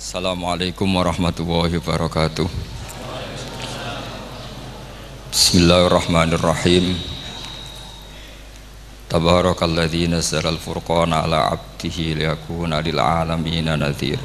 Assalamualaikum warahmatullahi wabarakatuh. Bismillahirrahmanirrahim. Tabarakalladzi nazzala al-furqana ala 'abdihi liyakuna lil 'alamin nadhira.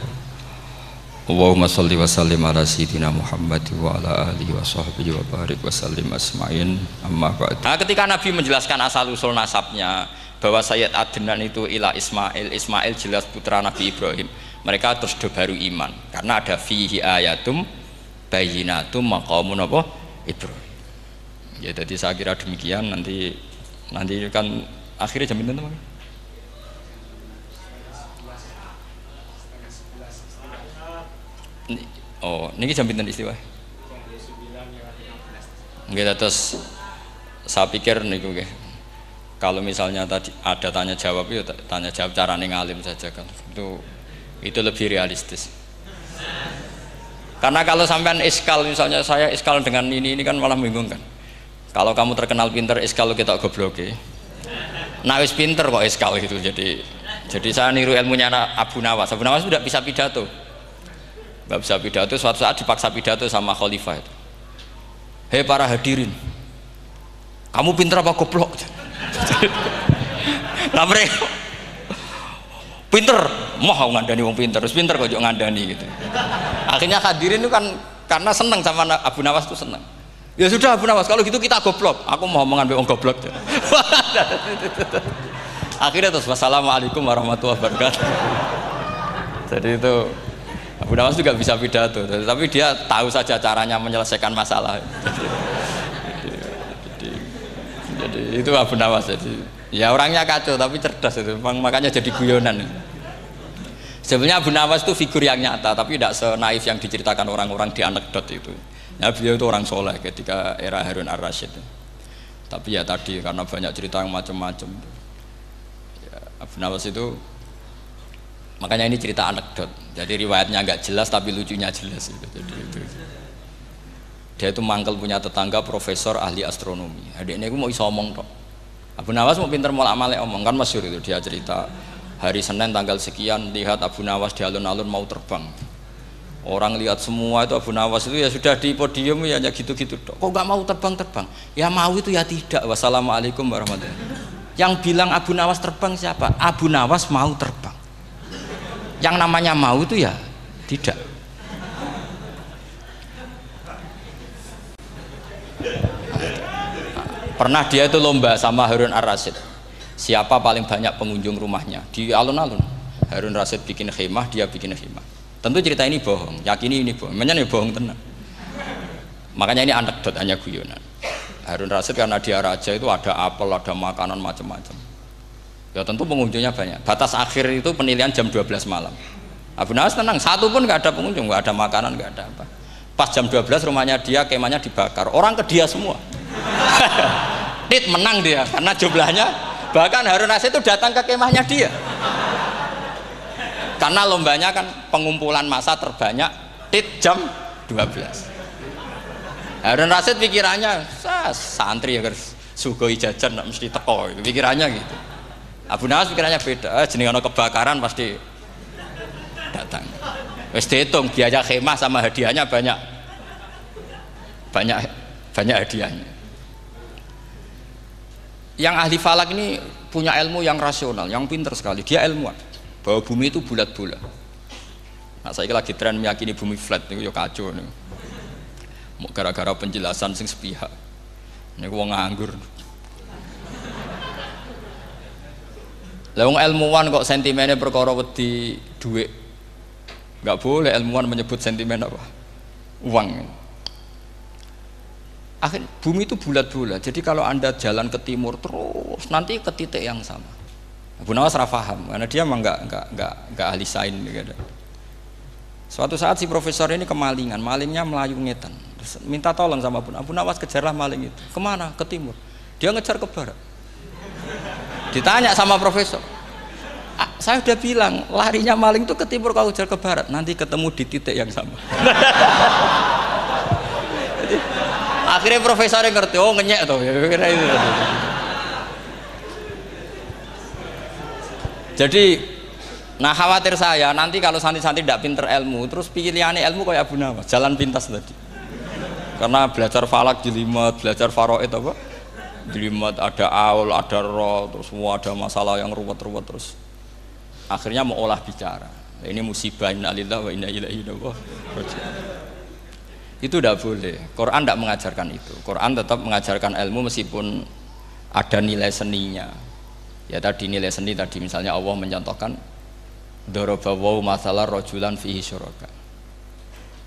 Allahumma shalli wa sallim ala sayyidina Muhammad wa ala alihi wa sahbihi wa barik wa sallim asma'in. Amma ba'd. Nah, ketika Nabi menjelaskan asal usul nasabnya bahwa Sayyid Adnan itu ila Ismail, Ismail jelas putra Nabi Ibrahim. Mereka terus baru iman karena ada fihi ayatum bayyinatum maqamun apa Ibrahim. Ya jadi saya kira demikian, nanti kan akhirnya jam pinten teman. Oh, niki jam pinten istiwa? Nggih, terus saya pikir niku nggih. Kalau misalnya tadi ada tanya jawab, ya tanya jawab carane ngalim saja kan. Itu lebih realistis. Karena kalau sampean iskal, misalnya saya iskal dengan ini kan malah membingungkan. Kalau kamu terkenal pinter, iskal kita goblok. Nah wis pinter kok iskal gitu. Jadi saya niru ilmunya Abu Nawas. Abu Nawas tidak bisa pidato. Nggak bisa pidato, suatu saat dipaksa pidato sama khalifah itu. Hei para hadirin, kamu pinter apa goblok? Lah mereka pinter, mau ngandani wong pinter, terus pinter kok juga ngandani gitu. Akhirnya hadirin itu kan karena seneng sama Abu Nawas itu seneng. Ya sudah Abu Nawas, kalau gitu kita goblok. Aku mau ngambil wong goblok. Akhirnya terus wassalamualaikum warahmatullahi wabarakatuh. Jadi itu Abu Nawas juga bisa pidato, tapi dia tahu saja caranya menyelesaikan masalah. Jadi itu Abu Nawas. Jadi ya orangnya kacau tapi cerdas itu, makanya jadi guyonan. Sebenarnya Abu Nawas itu figur yang nyata tapi tidak senaif yang diceritakan orang-orang di anekdot itu. Ya beliau itu orang soleh ketika era Harun ar-Rasyid. Tapi ya tadi karena banyak cerita yang macam-macam. Ya, Abu Nawas itu makanya ini cerita anekdot. Jadi riwayatnya nggak jelas tapi lucunya jelas itu. Jadi itu. Dia itu mangkel punya tetangga profesor ahli astronomi. Adiknya itu mau iso omong tok. Abu Nawas mau pinter molak-malik omong kan masyhur itu, dia cerita hari Senin tanggal sekian lihat Abu Nawas di alun-alun mau terbang. Orang lihat semua itu Abu Nawas itu ya sudah di podium ya hanya gitu-gitu dok. Kok nggak mau terbang-terbang? Ya mau itu ya tidak. Wassalamualaikum warahmatullahi wabarakatuh. Yang bilang Abu Nawas terbang siapa? Abu Nawas mau terbang. Yang namanya mau itu ya tidak. Pernah dia itu lomba sama Harun ar-Rasyid. Siapa paling banyak pengunjung rumahnya di alun-alun. Harun ar-Rasyid bikin khemah, dia bikin khemah. Tentu cerita ini bohong, yakini ini bohong. Memangnya ini bohong tenang. Makanya ini anekdot, hanya guyonan. Harun ar-Rasyid karena dia raja itu ada apel, ada makanan macam-macam. Ya tentu pengunjungnya banyak. Batas akhir itu penilaian jam 12 malam. Abu Nawas tenang, satu pun nggak ada pengunjung, nggak ada makanan, nggak ada apa. Pas jam 12 rumahnya dia, kemahnya dibakar. Orang ke dia semua. Tit menang dia karena jumlahnya, bahkan Harun ar-Rasyid itu datang ke kemahnya dia karena lombanya kan pengumpulan massa terbanyak. Tit jam 12 Harun ar-Rasyid pikirannya santri ya sugoi jajan mesti teko, pikirannya gitu. Abu Nawas pikirannya beda, jeneng ana kebakaran pasti datang. Wis dihitung biaya khemah sama hadiahnya banyak hadiahnya. Yang ahli falak ini punya ilmu yang rasional, yang pinter sekali. Dia ilmuwan bahwa bumi itu bulat-bulat. Nah, saya lagi tren meyakini bumi flat, ini ya kacau nih. Gara-gara penjelasan sing sepihak. Ini wong nganggur. Lah wong ilmuwan kok sentimennya perkara wedi duit. Enggak boleh ilmuwan menyebut sentimen apa? Uang. Akhir bumi itu bulat-bulat. Jadi kalau Anda jalan ke timur terus nanti ke titik yang sama. Abu Nawas paham karena dia memang enggak ahli sains gitu. Suatu saat si profesor ini kemalingan, malingnya melayu ngetan. Terus minta tolong sama Abu Nawas, kejarlah maling itu. Kemana? Ke timur. Dia ngejar ke barat. Ditanya sama profesor, saya udah bilang larinya maling itu ke timur, kalau kejar ke barat nanti ketemu di titik yang sama. Akhirnya profesornya ngerti, oh ngenyek tuh, kira itu. Jadi Nah khawatir saya nanti kalau santri-santri tidak pinter ilmu, terus pilihannya ilmu kayak Abu Nawas, jalan pintas tadi. Karena belajar falak jelimet, belajar faraid apa? Jelimet, ada aul, ada roh, terus semua ada masalah yang ruwet-ruwet terus. Akhirnya mau olah bicara. Ini musibah innalillahi wa inna ilaihi raji'un. Itu tidak boleh. Quran tidak mengajarkan itu. Quran tetap mengajarkan ilmu meskipun ada nilai seninya. Ya tadi nilai seni tadi misalnya Allah mencontohkan daraba wa masalah rajulan fihi syuraka.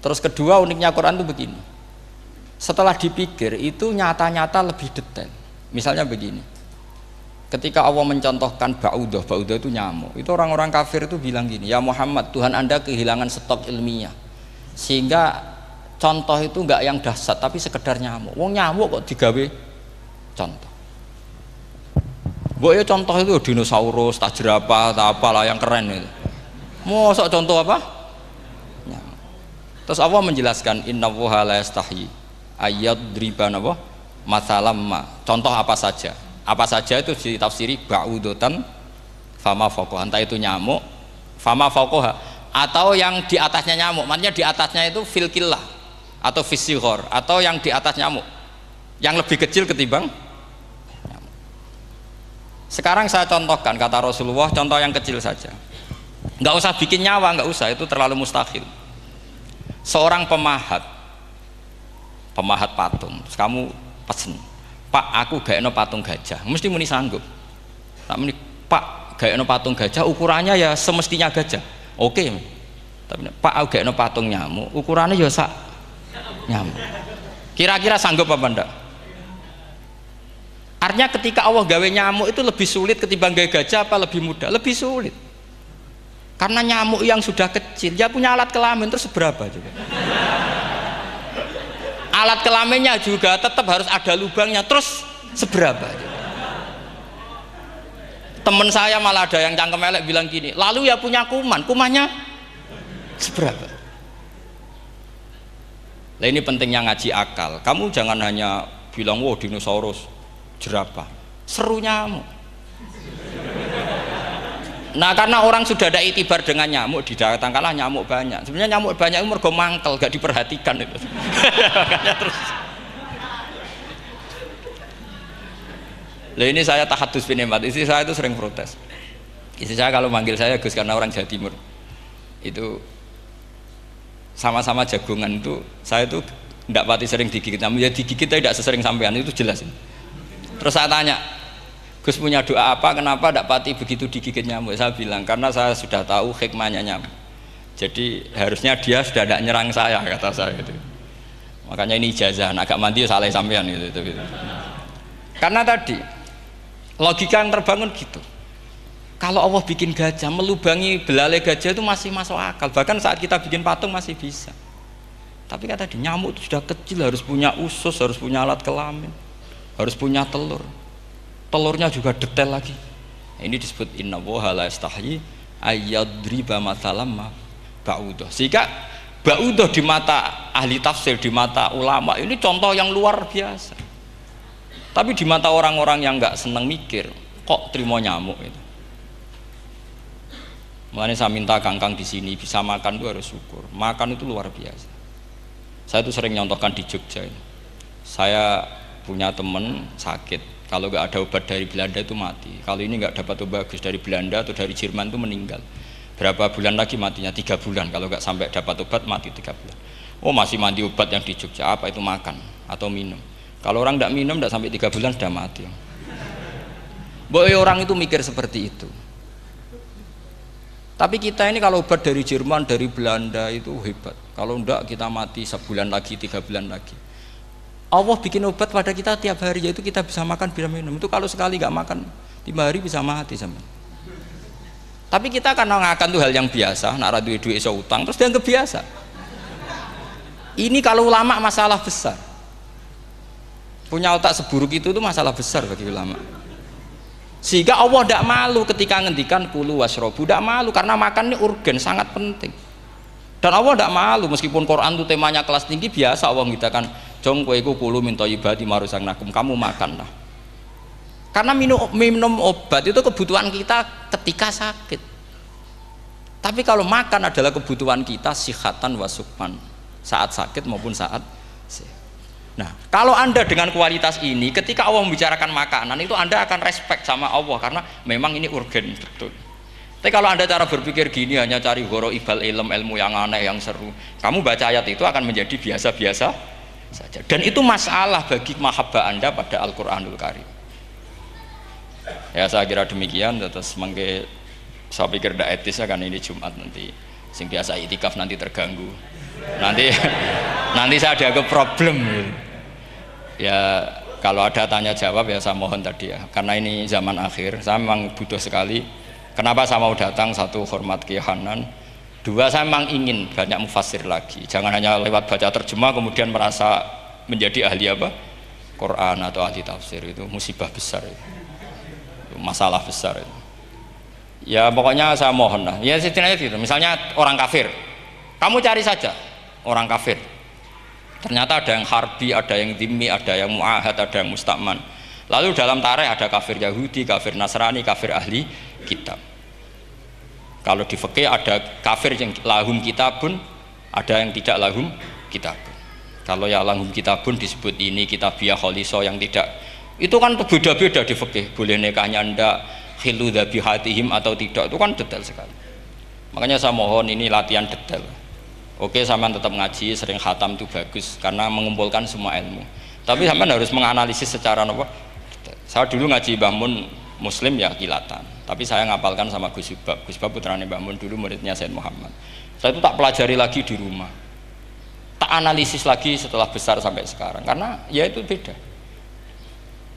Terus kedua uniknya Quran itu begini. Setelah dipikir itu nyata-nyata lebih detail. Misalnya begini. Ketika Allah mencontohkan ba'udah itu nyamuk. Itu orang-orang kafir itu bilang gini, "Ya Muhammad, Tuhan Anda kehilangan stok ilmiah. Sehingga contoh itu enggak yang dahsyat tapi sekedar nyamuk. Wong nyamuk kok digawe contoh. Mbok ya contoh itu dinosaurus, tak jerapah, tak apalah yang keren itu. Mosok contoh apa? Nyamuk. Terus Allah menjelaskan innallaha la yastahyi ayyadriba napa masalam ma. Contoh apa saja? Apa saja itu ditafsiri ba'udotan fama faqoha, entah itu nyamuk fama faqoha atau yang di atasnya nyamuk, maksudnya di atasnya itu filkillah atau fisighor atau yang di atas nyamuk yang lebih kecil ketimbang nyamuk. Sekarang saya contohkan kata Rasulullah, contoh yang kecil saja, nggak usah bikin nyawa, nggak usah, itu terlalu mustahil. Seorang pemahat patung, terus kamu pesen, "Pak, aku gaekno patung gajah." Mesti muni sanggup. Tak muni, "Pak, gaekno patung gajah, ukurannya ya semestinya gajah." Oke. Tapi "Pak, aku gaekno patung nyamuk, ukurannya ya sak nyamuk." Kira-kira sanggup apa enggak? Artinya ketika Allah gawe nyamuk itu lebih sulit ketimbang gawe gajah apa lebih mudah? Lebih sulit. Karena nyamuk yang sudah kecil, dia punya alat kelamin terus seberapa juga. Alat kelaminnya juga tetap harus ada lubangnya, terus seberapa? Temen saya malah ada yang cangkem elek bilang gini, lalu ya punya kumannya seberapa? Nah ini pentingnya ngaji akal. Kamu jangan hanya bilang, "Wow dinosaurus, jerapah." Seru nyamuk. Nah karena orang sudah ada itibar dengan nyamuk, didatangkanlah nyamuk banyak. Sebenarnya nyamuk banyak itu mergo mangkel, gak diperhatikan itu. Makanya terus. Lah ini saya tahadus binemat, istri saya itu sering protes. Istri saya kalau manggil saya Gus karena orang Jawa Timur. Itu sama-sama jagongan itu, saya itu tidak pati sering digigit. Namun ya digigit tidak sesering sampean, itu jelas. Terus saya tanya, "Gus punya doa apa, kenapa tidak pati begitu digigit nyamuk?" Saya bilang, "Karena saya sudah tahu hikmahnya nyamuk. Jadi harusnya dia sudah tidak nyerang saya," kata saya itu. Makanya ini ijazah, agak mandi salah sampean gitu. Karena tadi logika yang terbangun gitu. Kalau Allah bikin gajah, melubangi belalai gajah itu masih masuk akal. Bahkan saat kita bikin patung masih bisa. Tapi kata tadi nyamuk itu sudah kecil, harus punya usus, harus punya alat kelamin, harus punya telur. Telurnya juga detail lagi. Ini disebut innallaha la yastahyi ayyadriba mathalam ba'udah. Sehingga ba'udah di mata ahli tafsir, di mata ulama ini contoh yang luar biasa. Tapi di mata orang-orang yang nggak seneng mikir, kok terima nyamuk itu. Makanya saya minta kangkang di sini bisa makan itu harus syukur. Makan itu luar biasa. Saya itu sering nyontohkan di Jogja. Saya punya teman sakit. Kalau nggak ada obat dari Belanda itu mati. Kalau ini nggak dapat obat bagus dari Belanda atau dari Jerman itu meninggal. Berapa bulan lagi matinya? 3 bulan. Kalau nggak sampai dapat obat mati 3 bulan. Oh masih mandi obat yang di Jogja. Apa itu makan atau minum? Kalau orang nggak minum nggak sampai 3 bulan sudah mati. Boy orang itu mikir seperti itu. Tapi kita ini kalau obat dari Jerman, dari Belanda itu hebat. Kalau enggak kita mati sebulan lagi, 3 bulan lagi. Allah bikin obat pada kita tiap hari, yaitu kita bisa makan, bisa minum. Itu kalau sekali nggak makan 5 hari bisa mati sama. Tapi kita karena ngakan tuh hal yang biasa, nak duit iso utang terus dianggap biasa. Ini kalau ulama masalah besar. Punya otak seburuk itu tuh masalah besar bagi ulama. Sehingga Allah tidak malu ketika ngendikan kulu wasrobu, tidak malu karena makan ini urgen, sangat penting. Dan Allah tidak malu meskipun Quran itu temanya kelas tinggi, biasa Allah mengatakan jong kowe iku kulu min thayyibati ma razaqnakum, kamu makanlah. Karena minum obat itu kebutuhan kita ketika sakit. Tapi kalau makan adalah kebutuhan kita sihatan wa sukman, saat sakit maupun saat sehat. Nah, kalau Anda dengan kualitas ini, ketika Allah membicarakan makanan itu Anda akan respect sama Allah karena memang ini urgen betul. Tapi kalau Anda cara berpikir gini, hanya cari horo ibal ilmu yang aneh, yang seru, kamu baca ayat itu akan menjadi biasa-biasa saja. Dan itu masalah bagi mahabbah Anda pada Al-Quranul Karim. Ya saya kira demikian. Terus mengke saya pikir tidak etis kan ini Jumat nanti sing biasa itikaf nanti terganggu, nanti saya dianggap problem. Ya kalau ada tanya jawab ya saya mohon tadi ya, karena ini zaman akhir saya memang butuh sekali. Kenapa saya mau datang? Satu, hormat Kiai Hanan. Dua, saya memang ingin banyak mufassir lagi, jangan hanya lewat baca terjemah kemudian merasa menjadi ahli apa Quran atau ahli tafsir. Itu musibah besar itu masalah besar itu. Ya pokoknya saya mohon lah, ya setidaknya gitu. Misalnya orang kafir, kamu cari saja orang kafir, ternyata ada yang harbi, ada yang dhimmi, ada yang mu'ahad, ada yang musta'man. Lalu dalam tarikh ada kafir Yahudi, kafir Nasrani, kafir ahli kitab. Kalau di fikih ada kafir yang lahum kitabun, ada yang tidak lahum kitabun. Kalau yang lahum kitabun disebut ini kitabiah kholiso, yang tidak itu kan beda-beda di fikih, boleh nikahnya ndak, khilu dzabihatihim atau tidak, itu kan detail sekali. Makanya saya mohon ini latihan detail. Oke, sampean tetap ngaji, sering khatam itu bagus karena mengumpulkan semua ilmu. Tapi sampean harus menganalisis secara apa? Saya dulu ngaji Mbah Mun Muslim ya kilatan, tapi saya ngapalkan sama Gus Subab. Gus Subab putrane Mbah Mun, dulu muridnya Said Muhammad. Saya itu tak pelajari lagi di rumah, tak analisis lagi setelah besar sampai sekarang, karena ya itu beda.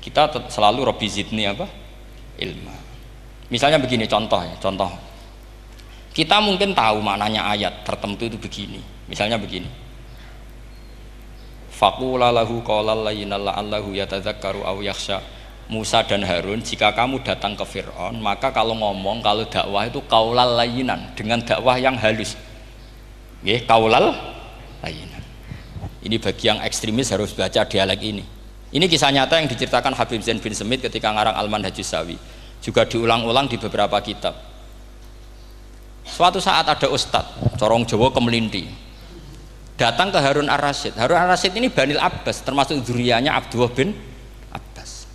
Kita selalu Robbi zidni apa? Ilma. Misalnya begini contoh ya, contoh. Kita mungkin tahu maknanya ayat tertentu itu begini. Misalnya begini. Faqula lahu qaulal layyinal la'allahu yatadzakkaru aw yakhsha. Musa dan Harun, jika kamu datang ke Fir'aun, maka kalau ngomong, kalau dakwah itu qaulal layyinan, dengan dakwah yang halus. Nggih, qaulal layyinan. Ini bagi yang ekstremis harus baca dialek ini. Ini kisah nyata yang diceritakan Habib Zain bin Semit ketika ngarang Al-Manhajus Sawi. Juga diulang-ulang di beberapa kitab. Suatu saat ada ustadz corong Jawa Kemelinti datang ke Harun Ar-Rasyid. Harun Ar-Rasyid ini Banil Abbas, termasuk zuriyahnya Abdullah bin Abbas.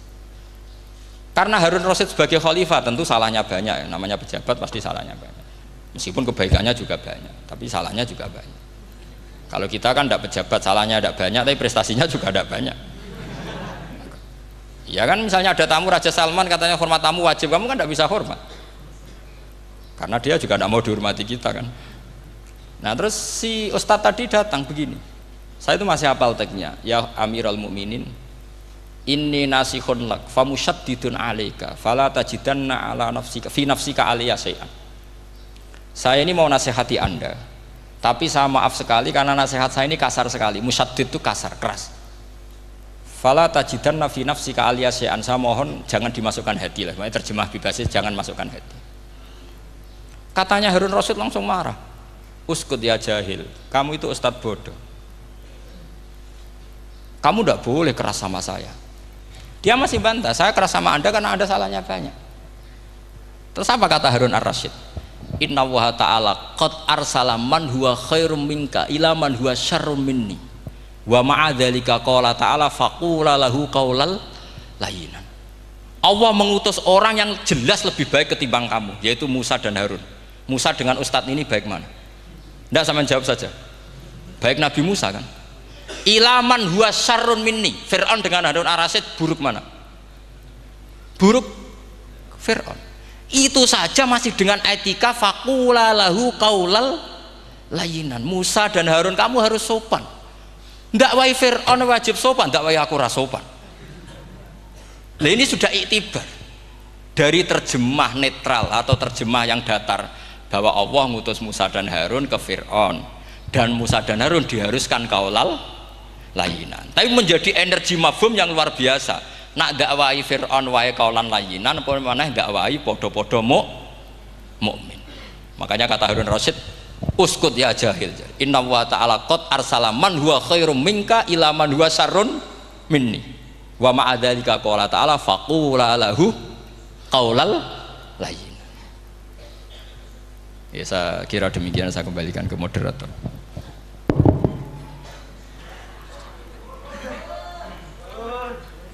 Karena Harun Ar-Rasyid sebagai khalifah tentu salahnya banyak, namanya pejabat pasti salahnya banyak. Meskipun kebaikannya juga banyak, tapi salahnya juga banyak. Kalau kita kan tidak pejabat, salahnya tidak banyak, tapi prestasinya juga tidak banyak. Ya kan, misalnya ada tamu Raja Salman, katanya hormat tamu wajib, kamu kan tidak bisa hormat karena dia juga tidak mau dihormati kita kan. Nah terus si ustadz tadi datang begini, saya itu masih hafal teksnya, ya Amirul Mukminin, inni nasihun lak famusyaddidun alaika fala tajidanna ala nafsika fi nafsika aliyya syai'an. Saya ini mau nasihati Anda, tapi saya maaf sekali karena nasihat saya ini kasar sekali. Musyaddid itu kasar, keras. Fala tajidanna fi nafsika aliyya syai'an. Saya mohon jangan dimasukkan hati lah. Makanya terjemah bebasnya jangan masukkan hati. Katanya Harun Rasyid langsung marah. Uskut ya jahil, kamu itu ustadz bodoh. Kamu tidak boleh keras sama saya. Dia masih bantah, saya keras sama Anda karena Anda salahnya banyak. Terus apa kata Harun Ar-Rasyid? Inna wa ta'ala qad arsala man huwa khairum minka ila man huwa syarrum minni. Wa ma'adzalika qala ta'ala faqula lahu qaulal layyinan. Allah mengutus orang yang jelas lebih baik ketimbang kamu, yaitu Musa dan Harun. Musa dengan ustadz ini baik mana? Tidak, sama jawab saja. Baik Nabi Musa kan? Ilaman huwa syarrun minni. Fir'aun dengan Harun Ar-Rasyid buruk mana? Buruk Fir'aun. Itu saja masih dengan etika faqula lahu qaulal layyinan. Musa dan Harun kamu harus sopan. Ndak wae Fir'aun wajib sopan, ndak wae aku ra sopan. Nah ini sudah iktibar dari terjemah netral atau terjemah yang datar bahwa Allah ngutus Musa dan Harun ke Fir'aun dan Musa dan Harun diharuskan qaulal layyinan. Tapi menjadi energi mafhum yang luar biasa. Nak dakwai Fir'aun wae qaulan layyinan apa maneh dakwai padha-padha mukmin. Makanya kata Harun Rasyid, uskut ya jahil. Inna wa ta'ala qad arsala man huwa khairum minka ila man huwa syarrun minni. Wa ma'adzalika qala ta'ala faqula lahu qaulal layyin. Ya, saya kira demikian, saya kembalikan ke moderator.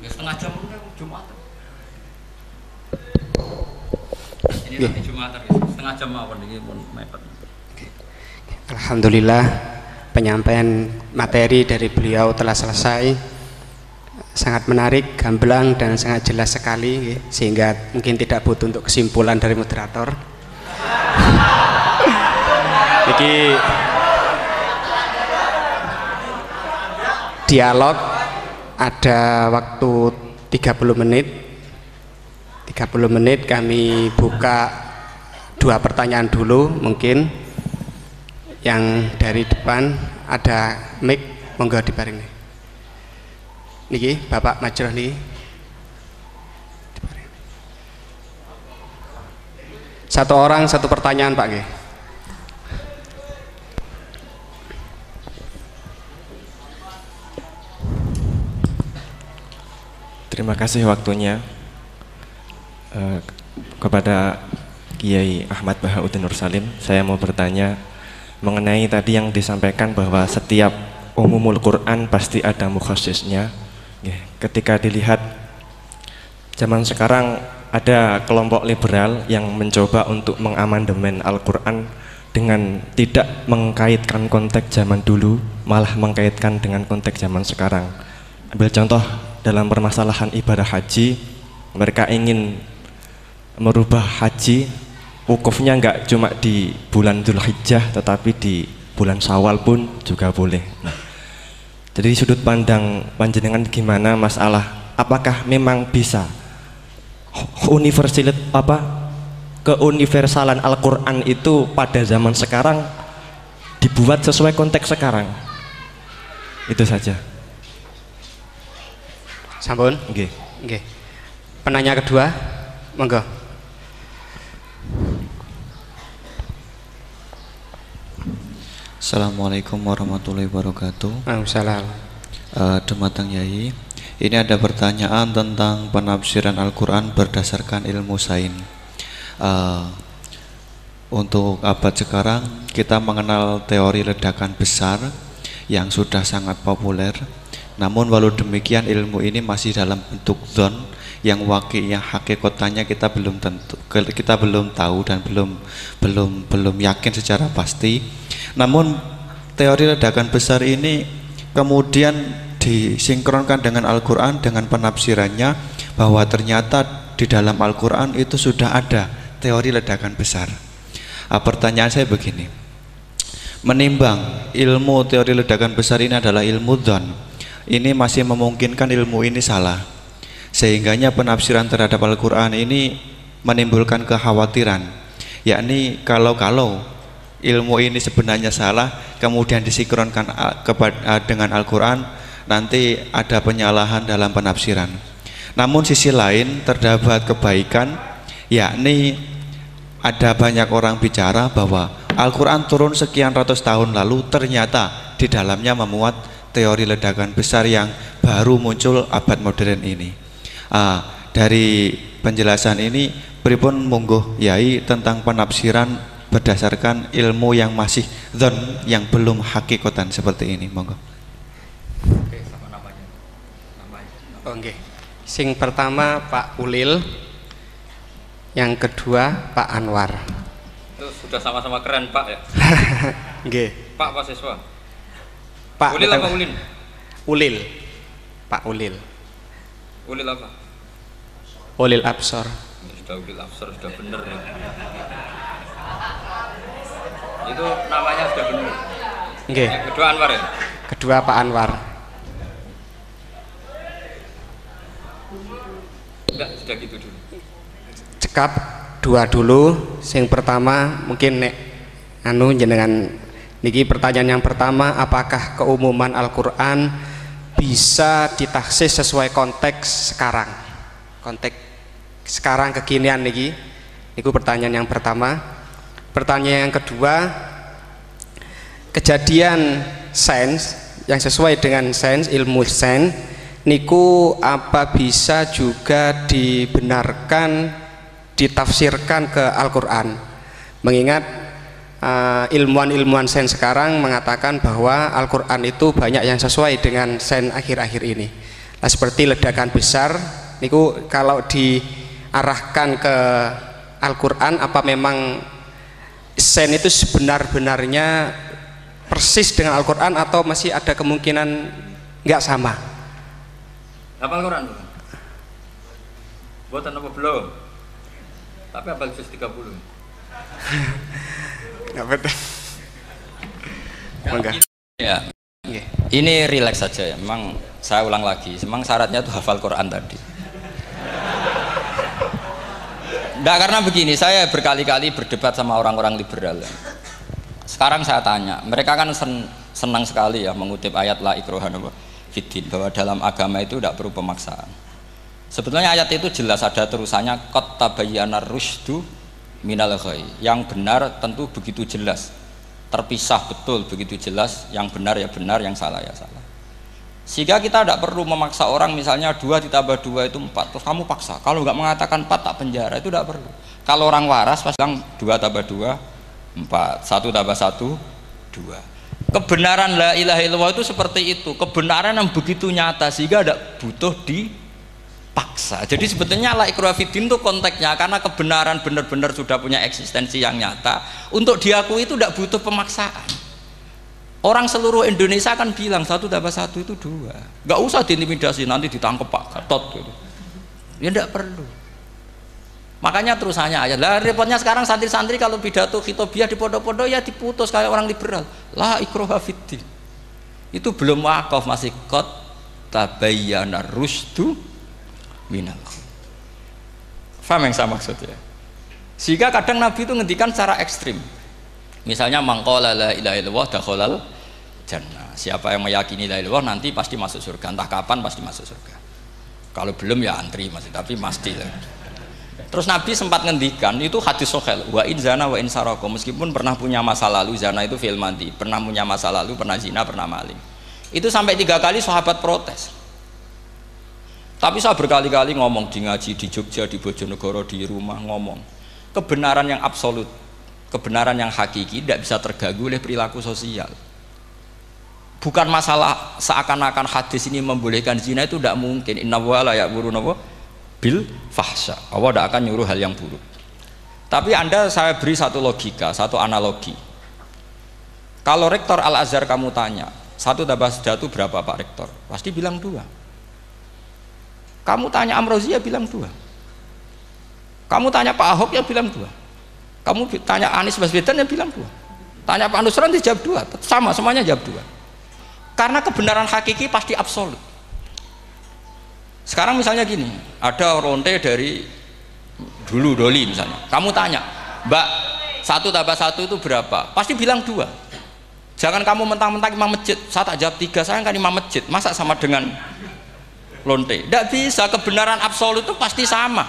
Ya, setengah jam Jumat. Ini nanti Jumat setengah jam apa nih pun mepet. Alhamdulillah penyampaian materi dari beliau telah selesai, sangat menarik, gamblang dan sangat jelas sekali, sehingga mungkin tidak butuh untuk kesimpulan dari moderator. Jadi dialog ada waktu 30 menit. 30 menit kami buka 2 pertanyaan dulu mungkin. Yang dari depan ada mic, monggo diparing nih. Niki Bapak Majroh nih. Satu orang satu pertanyaan Pak nggih. Terima kasih waktunya kepada Kiai Ahmad Bahauddin Nur Salim. Saya mau bertanya mengenai tadi yang disampaikan bahwa setiap umumul Quran pasti ada mukhasisnya. Ketika dilihat zaman sekarang ada kelompok liberal yang mencoba untuk mengamandemen Al-Quran dengan tidak mengkaitkan konteks zaman dulu, malah mengkaitkan dengan konteks zaman sekarang. Ambil contoh dalam permasalahan ibadah haji, mereka ingin merubah haji wukufnya enggak cuma di bulan Dzulhijjah tetapi di bulan Syawal pun juga boleh. Nah, jadi sudut pandang panjenengan gimana masalah apakah memang bisa keuniversalan Al-Quran itu pada zaman sekarang dibuat sesuai konteks sekarang? Itu saja. Sampun? Nggih. Nggih. Penanya kedua, monggo. Assalamualaikum warahmatullahi wabarakatuh. Waalaikumsalam. Dumateng Yai, ini ada pertanyaan tentang penafsiran Al-Quran berdasarkan ilmu sains. Untuk abad sekarang kita mengenal teori ledakan besar yang sudah sangat populer. Namun walau demikian ilmu ini masih dalam bentuk dzon yang wakilnya hakikatnya kita belum tahu dan belum yakin secara pasti. Namun teori ledakan besar ini kemudian disinkronkan dengan Al-Quran dengan penafsirannya bahwa ternyata di dalam Al-Quran itu sudah ada teori ledakan besar. Pertanyaan saya begini, menimbang ilmu teori ledakan besar ini adalah ilmu dzon, ini masih memungkinkan ilmu ini salah, sehingganya penafsiran terhadap Al-Quran ini menimbulkan kekhawatiran, yakni kalau ilmu ini sebenarnya salah kemudian disinkronkan dengan Al-Quran, nanti ada penyalahan dalam penafsiran. Namun sisi lain terdapat kebaikan, yakni ada banyak orang bicara bahwa Al-Quran turun sekian ratus tahun lalu ternyata di dalamnya memuat teori ledakan besar yang baru muncul abad modern ini. Dari penjelasan ini pripun monggo Yai tentang penafsiran berdasarkan ilmu yang masih dzon yang belum hakikatan seperti ini, monggo. Oke, sama namanya. Oh, nggih. Sing pertama Pak Ulil, yang kedua Pak Anwar. Itu sudah sama-sama keren Pak ya. Nggih. Pak apa siswa? Pak Ulil apa Ulin? Ulil. Pak Ulil. Ulil apa? Ulil Absor. Sudah Ulil Absor sudah bener ya. Itu namanya sudah benar. Nggih. Yang kedua Anwar ya? Kedua Pak Anwar. Enggak, sudah gitu dulu. Cekap dua dulu. Sing pertama mungkin nek jenengan niki pertanyaan yang pertama, apakah keumuman Al-Quran bisa ditaksis sesuai konteks sekarang? Konteks sekarang kekinian niki. Niku pertanyaan yang pertama. Pertanyaan yang kedua, kejadian sains yang sesuai dengan sains, ilmu sains niku apa bisa juga dibenarkan ditafsirkan ke Al-Quran, mengingat ilmuwan-ilmuwan sains sekarang mengatakan bahwa Al-Quran itu banyak yang sesuai dengan sains akhir-akhir ini. Nah, seperti ledakan besar, niku kalau diarahkan ke Al-Quran, apa memang sains itu sebenar-benarnya persis dengan Al-Quran atau masih ada kemungkinan nggak sama? Hafal Quran? Buatan apa belum? Tapi hafal juz 30. Nggak betul. Enggak. Ya. Ini rileks saja ya. Memang saya ulang lagi. Memang syaratnya itu hafal Quran tadi. Enggak, karena begini, saya berkali-kali berdebat sama orang-orang liberal. Sekarang saya tanya, mereka kan senang sekali ya mengutip ayat la ikraha fiddin, bahwa dalam agama itu tidak perlu pemaksaan. Sebetulnya ayat itu jelas ada terusannya qad tabayyana rusydu minal ghayy. Yang benar tentu begitu jelas, terpisah betul begitu jelas, yang benar ya benar, yang salah ya salah. Sehingga kita tidak perlu memaksa orang, misalnya 2 ditambah 2 itu 4, terus kamu paksa, kalau nggak mengatakan 4 tak penjara, itu tidak perlu. Kalau orang waras pasti bilang 2 tambah 2 4, 1 tambah 1 2. Kebenaran la ilaha illallah itu seperti itu, kebenaran yang begitu nyata sehingga tidak butuh dipaksa. Jadi sebetulnya la ikraha fiddin itu konteksnya, karena kebenaran benar-benar sudah punya eksistensi yang nyata, untuk diakui itu tidak butuh pemaksaan. Orang seluruh Indonesia kan bilang 1 tambah 1 itu 2, nggak usah diintimidasi nanti ditangkap Pak Gatot gitu. Ya tidak perlu. Makanya terusannya aja lah, repotnya sekarang santri-santri kalau pidato khitobiah di pondok-pondok ya diputus kayak orang liberal, la ikraha fiddin. Itu belum wakaf, masih qad tabayyana rusydu minal ghayy. Paham yang saya maksud ya? Sehingga kadang Nabi itu ngendikan secara ekstrim. Misalnya mangqala la ilaha illallah dakhalal jannah. Siapa yang meyakini la ilaha illallah nanti pasti masuk surga. Entah kapan pasti masuk surga. Kalau belum ya antri masih, tapi pasti lah. Terus Nabi sempat ngendikan, itu hadis sahih, wa in zana wa in saraka, meskipun pernah punya masa lalu, zana itu fi'il madhi, pernah punya masa lalu, pernah zina, pernah maling. Itu sampai 3 kali sahabat protes. Tapi saya berkali-kali ngomong di ngaji di Jogja, di Bojonegoro, di rumah ngomong, kebenaran yang absolut, kebenaran yang hakiki tidak bisa terganggu oleh perilaku sosial. Bukan masalah seakan-akan hadis ini membolehkan zina, itu tidak mungkin. Inna wa la ya'muru bil fahsya, Allah tidak akan nyuruh hal yang buruk. Tapi saya beri satu logika, satu analogi. Kalau rektor Al-Azhar kamu tanya 1 tambah 1 berapa Pak Rektor, pasti bilang 2. Kamu tanya Amrozi ya bilang 2. Kamu tanya Pak Ahok ya bilang 2. Kamu tanya Anies Baswedan ya bilang 2. Tanya Pak Nusron dia jawab 2. Sama, semuanya jawab 2. Karena kebenaran hakiki pasti absolut. Sekarang misalnya gini, ada ronte dari dulu Doli misalnya, kamu tanya Mbak 1 tambah 1 itu berapa, pasti bilang 2. Jangan kamu mentang-mentang imam masjid, saya tak jawab 3, saya kan imam masjid, masa sama dengan lonte? Tidak bisa, kebenaran absolut itu pasti sama.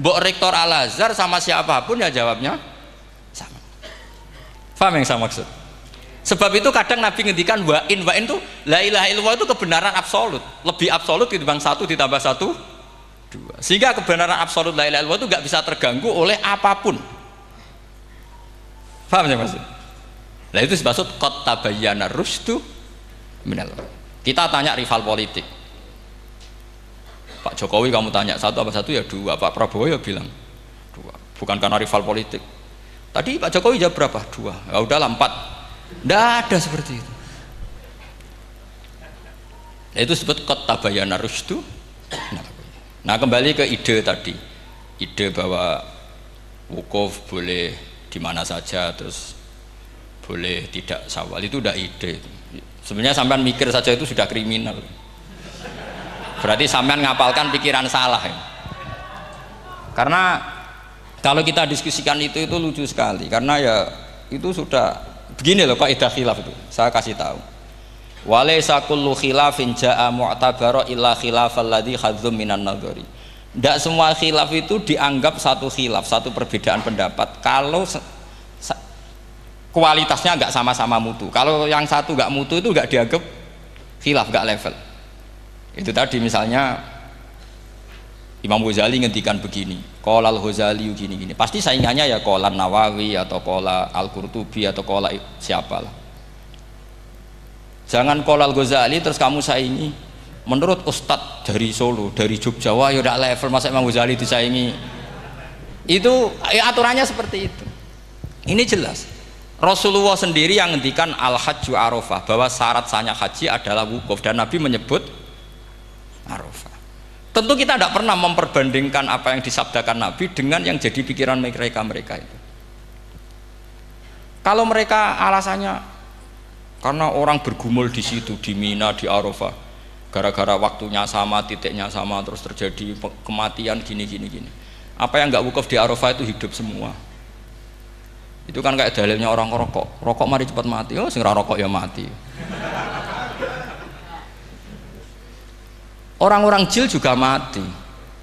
Mbok rektor Al-Azhar sama siapapun ya jawabnya sama. Paham yang saya maksud? Sebab itu kadang Nabi ngendikan wa in itu la ilaha illallah itu kebenaran absolut, lebih absolut ketimbang 1 ditambah 1 2. Sehingga kebenaran absolut la ilaha illallah itu nggak bisa terganggu oleh apapun. Paham ya maksud? Nah itu maksud qad tabayyana rusydu minal ghayy. Kita tanya rival politik, Pak Jokowi kamu tanya 1 tambah 1 ya 2, Pak Prabowo ya bilang 2. Bukan karena rival politik. Tadi Pak Jokowi jawab berapa? 2. Ya udahlah 4. Tidak ada seperti itu. Nah, itu disebut qad tabayyana rusydu. Nah kembali ke ide tadi, ide bahwa wukuf boleh di mana saja, terus boleh tidak syawal, itu udah ide. Sebenarnya sampean mikir saja itu sudah kriminal. Berarti sampean ngapalkan pikiran salah ya. Karena kalau kita diskusikan itu lucu sekali, karena ya itu sudah begini loh kaidah khilaf itu, saya kasih tahu. Walaysa kullu khilafin jaa mu'tabara illa khilafal ladzi khadzum minan nadhari. Tidak semua khilaf itu dianggap satu khilaf, satu perbedaan pendapat kalau kualitasnya nggak sama-sama mutu. Kalau yang satu nggak mutu itu nggak dianggap khilaf, nggak level. Itu tadi misalnya Imam Ghazali ngendikan begini, qala al-Ghazali gini-gini. Pasti saingannya ya qala Nawawi atau qala Al-Qurtubi atau qala siapalah. Jangan qala al-Ghazali terus kamu saingi. Menurut Ustadz dari Solo, dari Jogja, wah ya udah level masa Imam Ghazali disaingi. Itu ya, aturannya seperti itu. Ini jelas. Rasulullah sendiri yang ngendikan al-hajju arafah, bahwa syarat sahnya haji adalah wukuf, dan Nabi menyebut arafah. Tentu kita tidak pernah memperbandingkan apa yang disabdakan Nabi dengan yang jadi pikiran mereka itu. Kalau mereka alasannya karena orang bergumul di situ, di Mina, di Arafah, gara-gara waktunya sama, titiknya sama, terus terjadi kematian gini. Apa yang nggak wukuf di Arafah itu hidup semua. Itu kan kayak dalilnya orang rokok mari cepat mati. Oh, sing ra rokok ya mati. Orang-orang jil juga mati.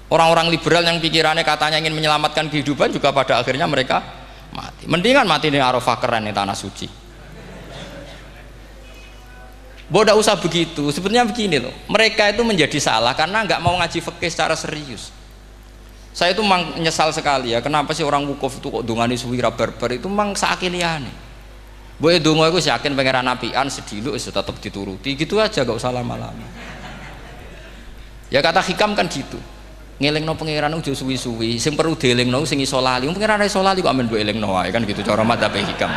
Orang-orang liberal yang pikirannya katanya ingin menyelamatkan kehidupan juga pada akhirnya mereka mati. Mendingan mati di Arafah, keren nih tanah suci. Bodoh usah begitu. Sebetulnya begini loh, mereka itu menjadi salah karena nggak mau ngaji fikih secara serius. Saya itu menyesal sekali ya, kenapa sih orang wukuf itu kok dungani suwira barbar itu memang sakiliane. Boy dongo aku yakin pangeran apian sedilu itu tetap dituruti, gitu aja gak usah lama-lama. Ya kata hikam kan gitu, ngelingno pangeran udah suwi-suwi, sing perlu dielingno sing iso lali, pangeran iso lali kok amen mbok elingno wae kan gitu cara madzhab hikam.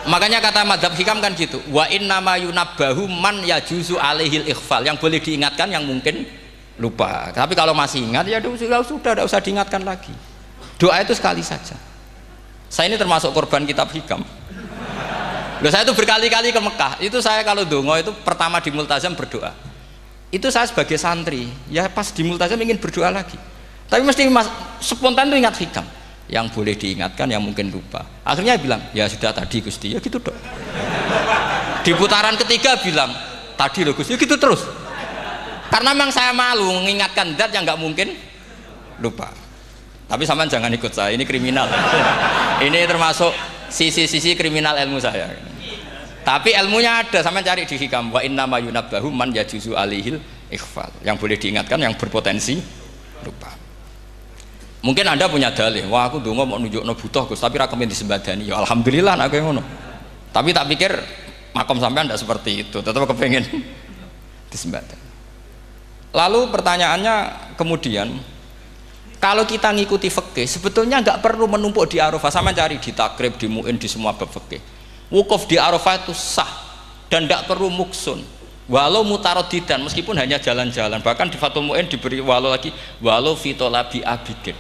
Makanya kata madzhab hikam kan gitu, wa inna ma yunabbahu man yajuzu alaihil ikhfal, yang boleh diingatkan yang mungkin lupa. Tapi kalau masih ingat ya sudah tidak usah diingatkan lagi. Doa itu sekali saja. Saya ini termasuk korban kitab hikam. Loh, saya itu berkali-kali ke Mekah. Itu saya kalau dongo itu pertama di Multazam berdoa. Itu saya sebagai santri, ya pas di Multazam ingin berdoa lagi. Tapi mesti spontan itu ingat hikam. Yang boleh diingatkan, yang mungkin lupa. Akhirnya bilang, ya sudah tadi Gusti, ya gitu dong. Di putaran ketiga bilang, tadi loh Gusti, ya gitu terus. Karena memang saya malu mengingatkan zat yang nggak mungkin lupa. Tapi sampean jangan ikut saya, ini kriminal. Ini termasuk sisi-sisi kriminal ilmu saya. Tapi ilmunya ada, sampean cari di hikam. Wa inna ma yunabbahu man yajuzu alihil ikhfal. Yang boleh diingatkan, yang berpotensi lupa. Mungkin Anda punya dalih, wah aku dongo mau nunjukno butuh Gus, tapi rakemin disembadani. Ya alhamdulillah aku yang ngono. Tapi tak pikir makom sampean tidak seperti itu, tetap kepengen disembadani. Lalu pertanyaannya kemudian, kalau kita ngikuti fikih, sebetulnya nggak perlu menumpuk di Arafah. Sama cari di takrib, di mu'in, di semua bab fikih. Wukuf di Arafah itu sah dan tidak perlu muksun. Walau mutaroddidan, meskipun hanya jalan-jalan. Bahkan di Fathul Mu'in diberi walau lagi, walau fitolabi abidin.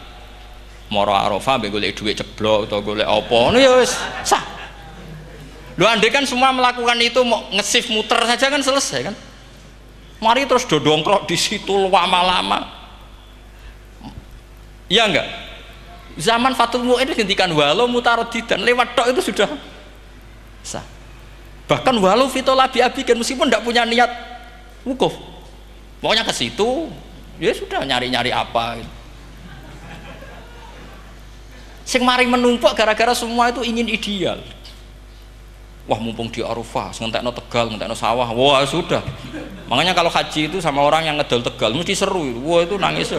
Moro Arafah, golek duit ceblok atau golek apa, ini ya sah. Lu andai kan semua melakukan itu mau ngesif muter saja kan selesai kan. Mari terus dodongkrok di situ lama-lama. Iya enggak? Zaman Fathul Mu'in dihentikan walau mutaroddidan, lewat tok itu sudah sah. Bahkan walau fitolabi abikan, meskipun tidak punya niat wukuf, pokoknya ke situ ya sudah nyari-nyari apa gitu. Sing mari menumpuk gara-gara semua itu ingin ideal. Wah mumpung di Arafah, ngentekno Tegal, ngentekno sawah, wah sudah. Makanya kalau haji itu sama orang yang ngedol Tegal mesti seru, wah itu nangis.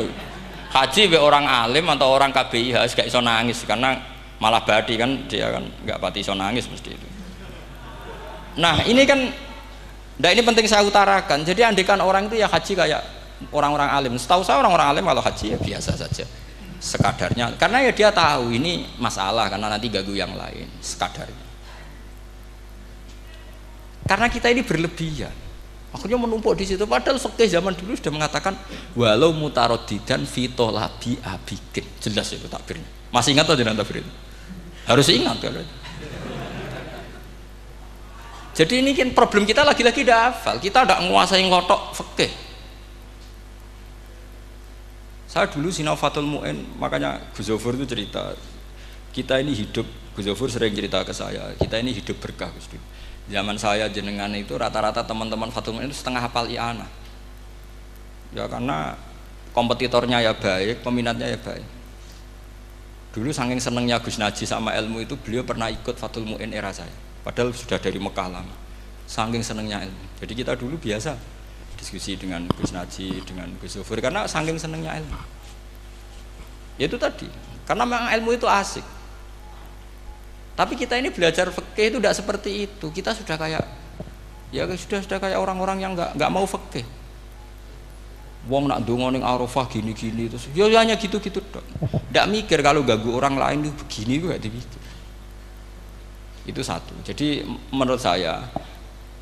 Haji be orang alim atau orang KBIH gak iso nangis karena malah badi kan, dia kan nggak pati iso nangis mesti itu. Nah ini kan, nah ini penting saya utarakan. Jadi andikan orang itu ya haji kayak orang-orang alim. Setahu saya orang-orang alim kalau haji ya biasa saja, sekadarnya. Karena ya dia tahu ini masalah karena nanti ganggu yang lain, sekadarnya. Karena kita ini berlebihan, akhirnya menumpuk di situ. Padahal fikih zaman dulu sudah mengatakan walau mutaroddidan fitolabi abikin, jelas itu takbirnya. Masih ingat atau jangan takbir itu? Harus ingat kalau. Jadi ini kan problem kita lagi-lagi tidak hafal, kita tidak menguasai ngotok fikih. Saya dulu sinau Fathul Mu'in, makanya Gus Zofur itu cerita, kita ini hidup, Gus Zofur sering cerita ke saya, kita ini hidup berkah Gus. Zaman saya jenengan itu rata-rata teman-teman Fathul Mu'in itu setengah hafal i'anah. Ya karena kompetitornya ya baik, peminatnya ya baik. Dulu saking senengnya Gus Naji sama ilmu itu, beliau pernah ikut Fathul Mu'in era saya. Padahal sudah dari Mekah lama, saking senengnya ilmu. Jadi kita dulu biasa diskusi dengan Gus Naji, dengan Gus Zufur karena saking senengnya ilmu. Ya itu tadi, karena memang ilmu itu asik. Tapi kita ini belajar fikih itu tidak seperti itu. Kita sudah kayak sudah kayak orang-orang yang nggak mau fikih. Wong nak ndonga ning Arafah gini-gini terus ya hanya gitu-gitu dok. Ndak mikir kalau ganggu orang lain itu begini juga dipikir. Itu satu. Jadi menurut saya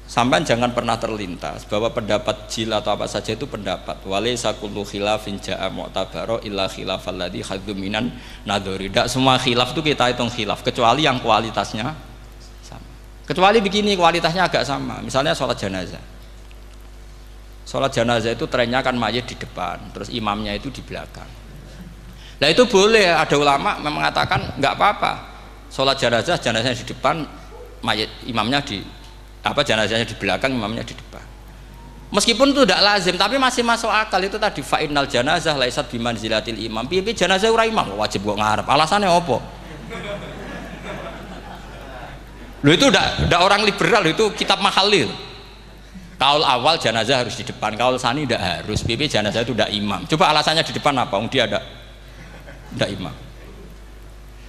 sampean jangan pernah terlintas bahwa pendapat jil atau apa saja itu pendapat. Walaysa kullu khilafin ja'a mu'tabara illa khilafal ladzi hadzu minan nadhari. Tidak semua khilaf itu kita hitung khilaf kecuali yang kualitasnya sama. Kecuali begini kualitasnya agak sama. Misalnya sholat jenazah. Sholat jenazah itu trennya kan mayit di depan, terus imamnya itu di belakang. Nah itu boleh, ada ulama mengatakan nggak apa-apa. Sholat jenazahnya di depan, mayit imamnya jenazahnya di belakang, imamnya di depan. Meskipun itu tidak lazim, tapi masih masuk akal. Itu tadi fa'innal janazah laisat bimanzilatil imam. Piye jenazah ora imam wajib kok ngarep. Alasannya apa? Loh itu udah orang liberal, itu kitab Mahalil. Kaul awal jenazah harus di depan, kaul sani tidak harus. Piye jenazah itu tidak imam. Coba alasannya di depan apa? Dia tidak imam.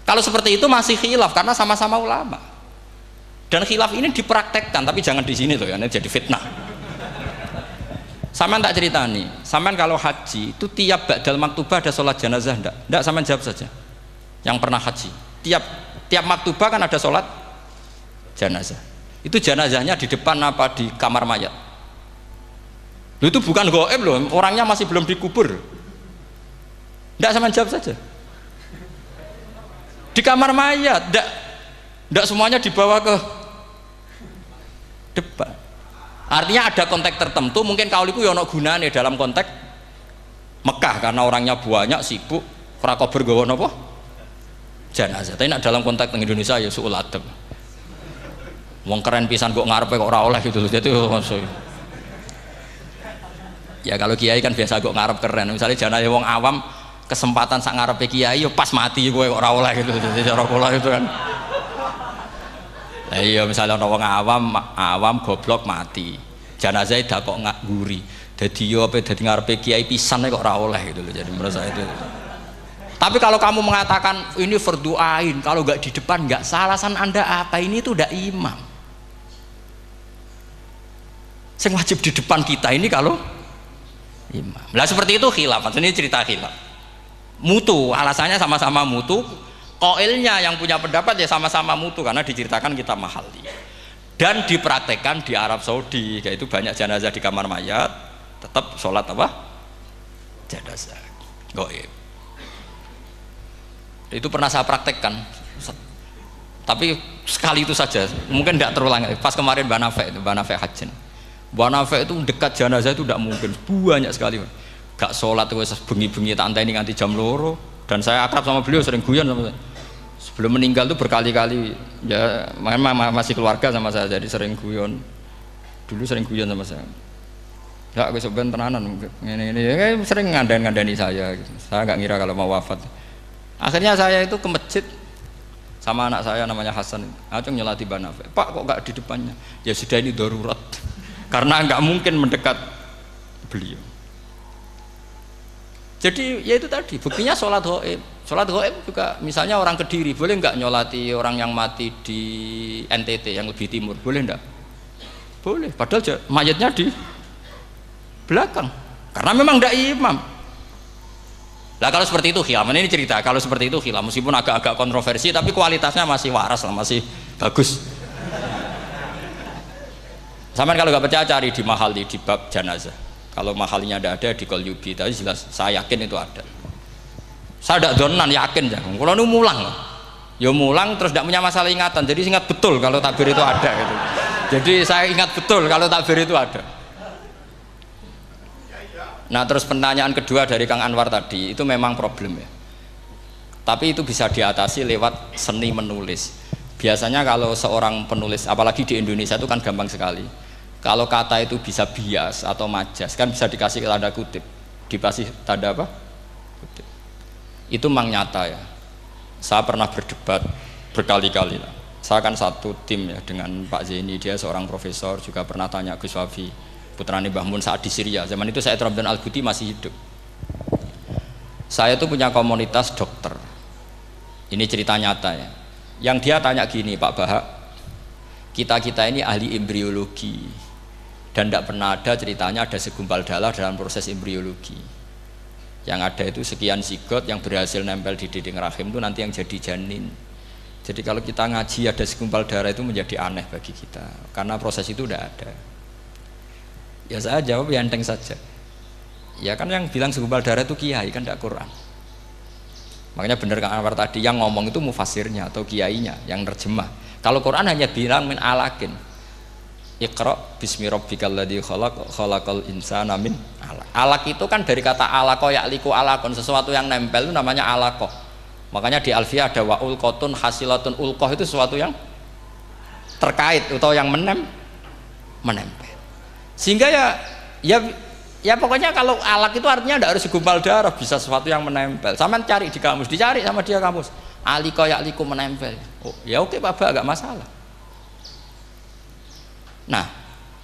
Kalau seperti itu masih khilaf karena sama-sama ulama. Dan khilaf ini dipraktekkan, tapi jangan di sini loh ya, ini jadi fitnah. Sampean tak cerita nih, sampean kalau haji itu tiap ba'dal maktubah ada sholat jenazah enggak? Enggak, sampean jawab saja. Yang pernah haji, tiap maktubah kan ada sholat jenazah. Itu jenazahnya di depan apa di kamar mayat? Loh, itu bukan goib loh, orangnya masih belum dikubur. Enggak, sampean jawab saja. Di kamar mayat, enggak semuanya dibawa ke depan. Artinya ada konteks tertentu, mungkin kauliku ya ono gunane dalam konteks Mekah karena orangnya banyak sibuk, ora kober gawa napa? Jenazah. Tapi dalam konteks Indonesia ya suul adab. Wong keren pisan kok ngarepe kok ora oleh gitu. Jadi ya kalau kiai kan biasa kok ngarep keren. Misalnya jenazah wong awam kesempatan sak ngarepe kiai ya pas mati kowe kok ora oleh gitu. Jadi cara kula itu kan. Lah iya misalnya ana wong awam goblok mati. Jenazah dak kok nguri. Dadi yo ape dadi ngarepe kiai pisan kok ora oleh gitu loh. Jadi menurut saya itu. Tapi kalau kamu mengatakan ini fardhu ain, kalau enggak di depan enggak salah, alasan Anda apa? Ini itu udah imam. Yang wajib di depan kita ini kalau imam. Lah seperti itu khilaf, ini cerita khilaf. Mutu, alasannya sama-sama mutu. Qailnya yang punya pendapat ya sama-sama mutu karena diceritakan kita Mahalli. Dan dipraktekkan di Arab Saudi, yaitu banyak jenazah di kamar mayat, tetap sholat apa? Jenazah. Gaib. Itu pernah saya praktekkan. Tapi sekali itu saja, mungkin tidak terulang. Pas kemarin Mbak Nafe Hajin. Mbak Nafe itu dekat jenazah itu tidak mungkin, banyak sekali. Gak sholat wes bengi-bengi tante ini nganti jam loro. Dan saya akrab sama beliau, sering guyon sama saya. Sebelum meninggal tuh berkali-kali ya memang masih keluarga sama saya, jadi sering guyon. Dulu sering guyon sama saya. Ya aku sebenarnya tenanan ini ya, sering ngandani saya gitu. Saya nggak ngira kalau mau wafat. Akhirnya saya itu ke masjid sama anak saya namanya Hasan. Acung nyolati Mbak Nafe. Pak kok nggak di depannya? Ya sudah ini darurat. Karena nggak mungkin mendekat beliau. Jadi ya itu tadi buktinya sholat gaib. Sholat gaib juga misalnya orang Kediri boleh nggak nyolati orang yang mati di NTT yang lebih timur, boleh nggak? Boleh, padahal mayatnya di belakang karena memang nggak imam. Lah kalau seperti itu khilaf, ini cerita kalau seperti itu khilaf meskipun agak-agak kontroversi tapi kualitasnya masih waras lah, masih bagus. Sampai kalau nggak percaya cari di Mahalli di bab jenazah. Kalau Mahallinya ada di Qalyubi, tapi jelas saya yakin itu ada. Saya tidak donan yakin jangan. Kalau nu mulang, ya mulang terus tidak punya masalah ingatan. Jadi ingat betul kalau takbir itu ada gitu. Jadi saya ingat betul kalau takbir itu ada. Nah terus pertanyaan kedua dari Kang Anwar tadi itu memang problem ya. Tapi itu bisa diatasi lewat seni menulis. Biasanya kalau seorang penulis, apalagi di Indonesia itu kan gampang sekali. Kalau kata itu bisa bias atau majas, kan bisa dikasih tanda kutip, dikasih tanda apa? Kutip. Itu memang nyata ya. Saya pernah berdebat berkali-kali lah. Saya kan satu tim ya dengan Pak Zeni, dia seorang profesor, juga pernah tanya Gus Wafi. putrane Mbah Mun saat di Syria. Zaman itu Said Ramdan Al-Buti masih hidup. Saya tuh punya komunitas dokter. Ini cerita nyata ya. Yang dia tanya gini, Pak Bahak, kita ini ahli embriologi dan tidak pernah ada ceritanya ada segumpal darah dalam proses embriologi. Yang ada itu sekian zigot yang berhasil nempel di dinding rahim itu nanti yang jadi janin. Jadi kalau kita ngaji ada segumpal darah itu menjadi aneh bagi kita karena proses itu tidak ada. Ya saya jawab ya enteng saja. Ya kan yang bilang segumpal darah itu kiai kan tidak Quran. Makanya benar kan Anwar tadi yang ngomong itu mufasirnya atau kiainya yang terjemah. Kalau Quran hanya bilang min alakin. Iqra bismi rabbikal ladzi khalaq khalaqal insana min alaq. Alaq itu kan dari kata alaqa ya'liku alaqon, sesuatu yang nempel itu namanya alaqah. Makanya di Alfiyah ada wa ulqatun hasilatun, ulqah itu sesuatu yang terkait atau yang menempel. Sehingga ya pokoknya kalau alaq itu artinya tidak harus segumpal darah, bisa sesuatu yang menempel. Sama cari di kamus, dicari sama dia kamus. Alika ya'liku menempel. Oh, ya oke Pak Ba, enggak masalah. Nah,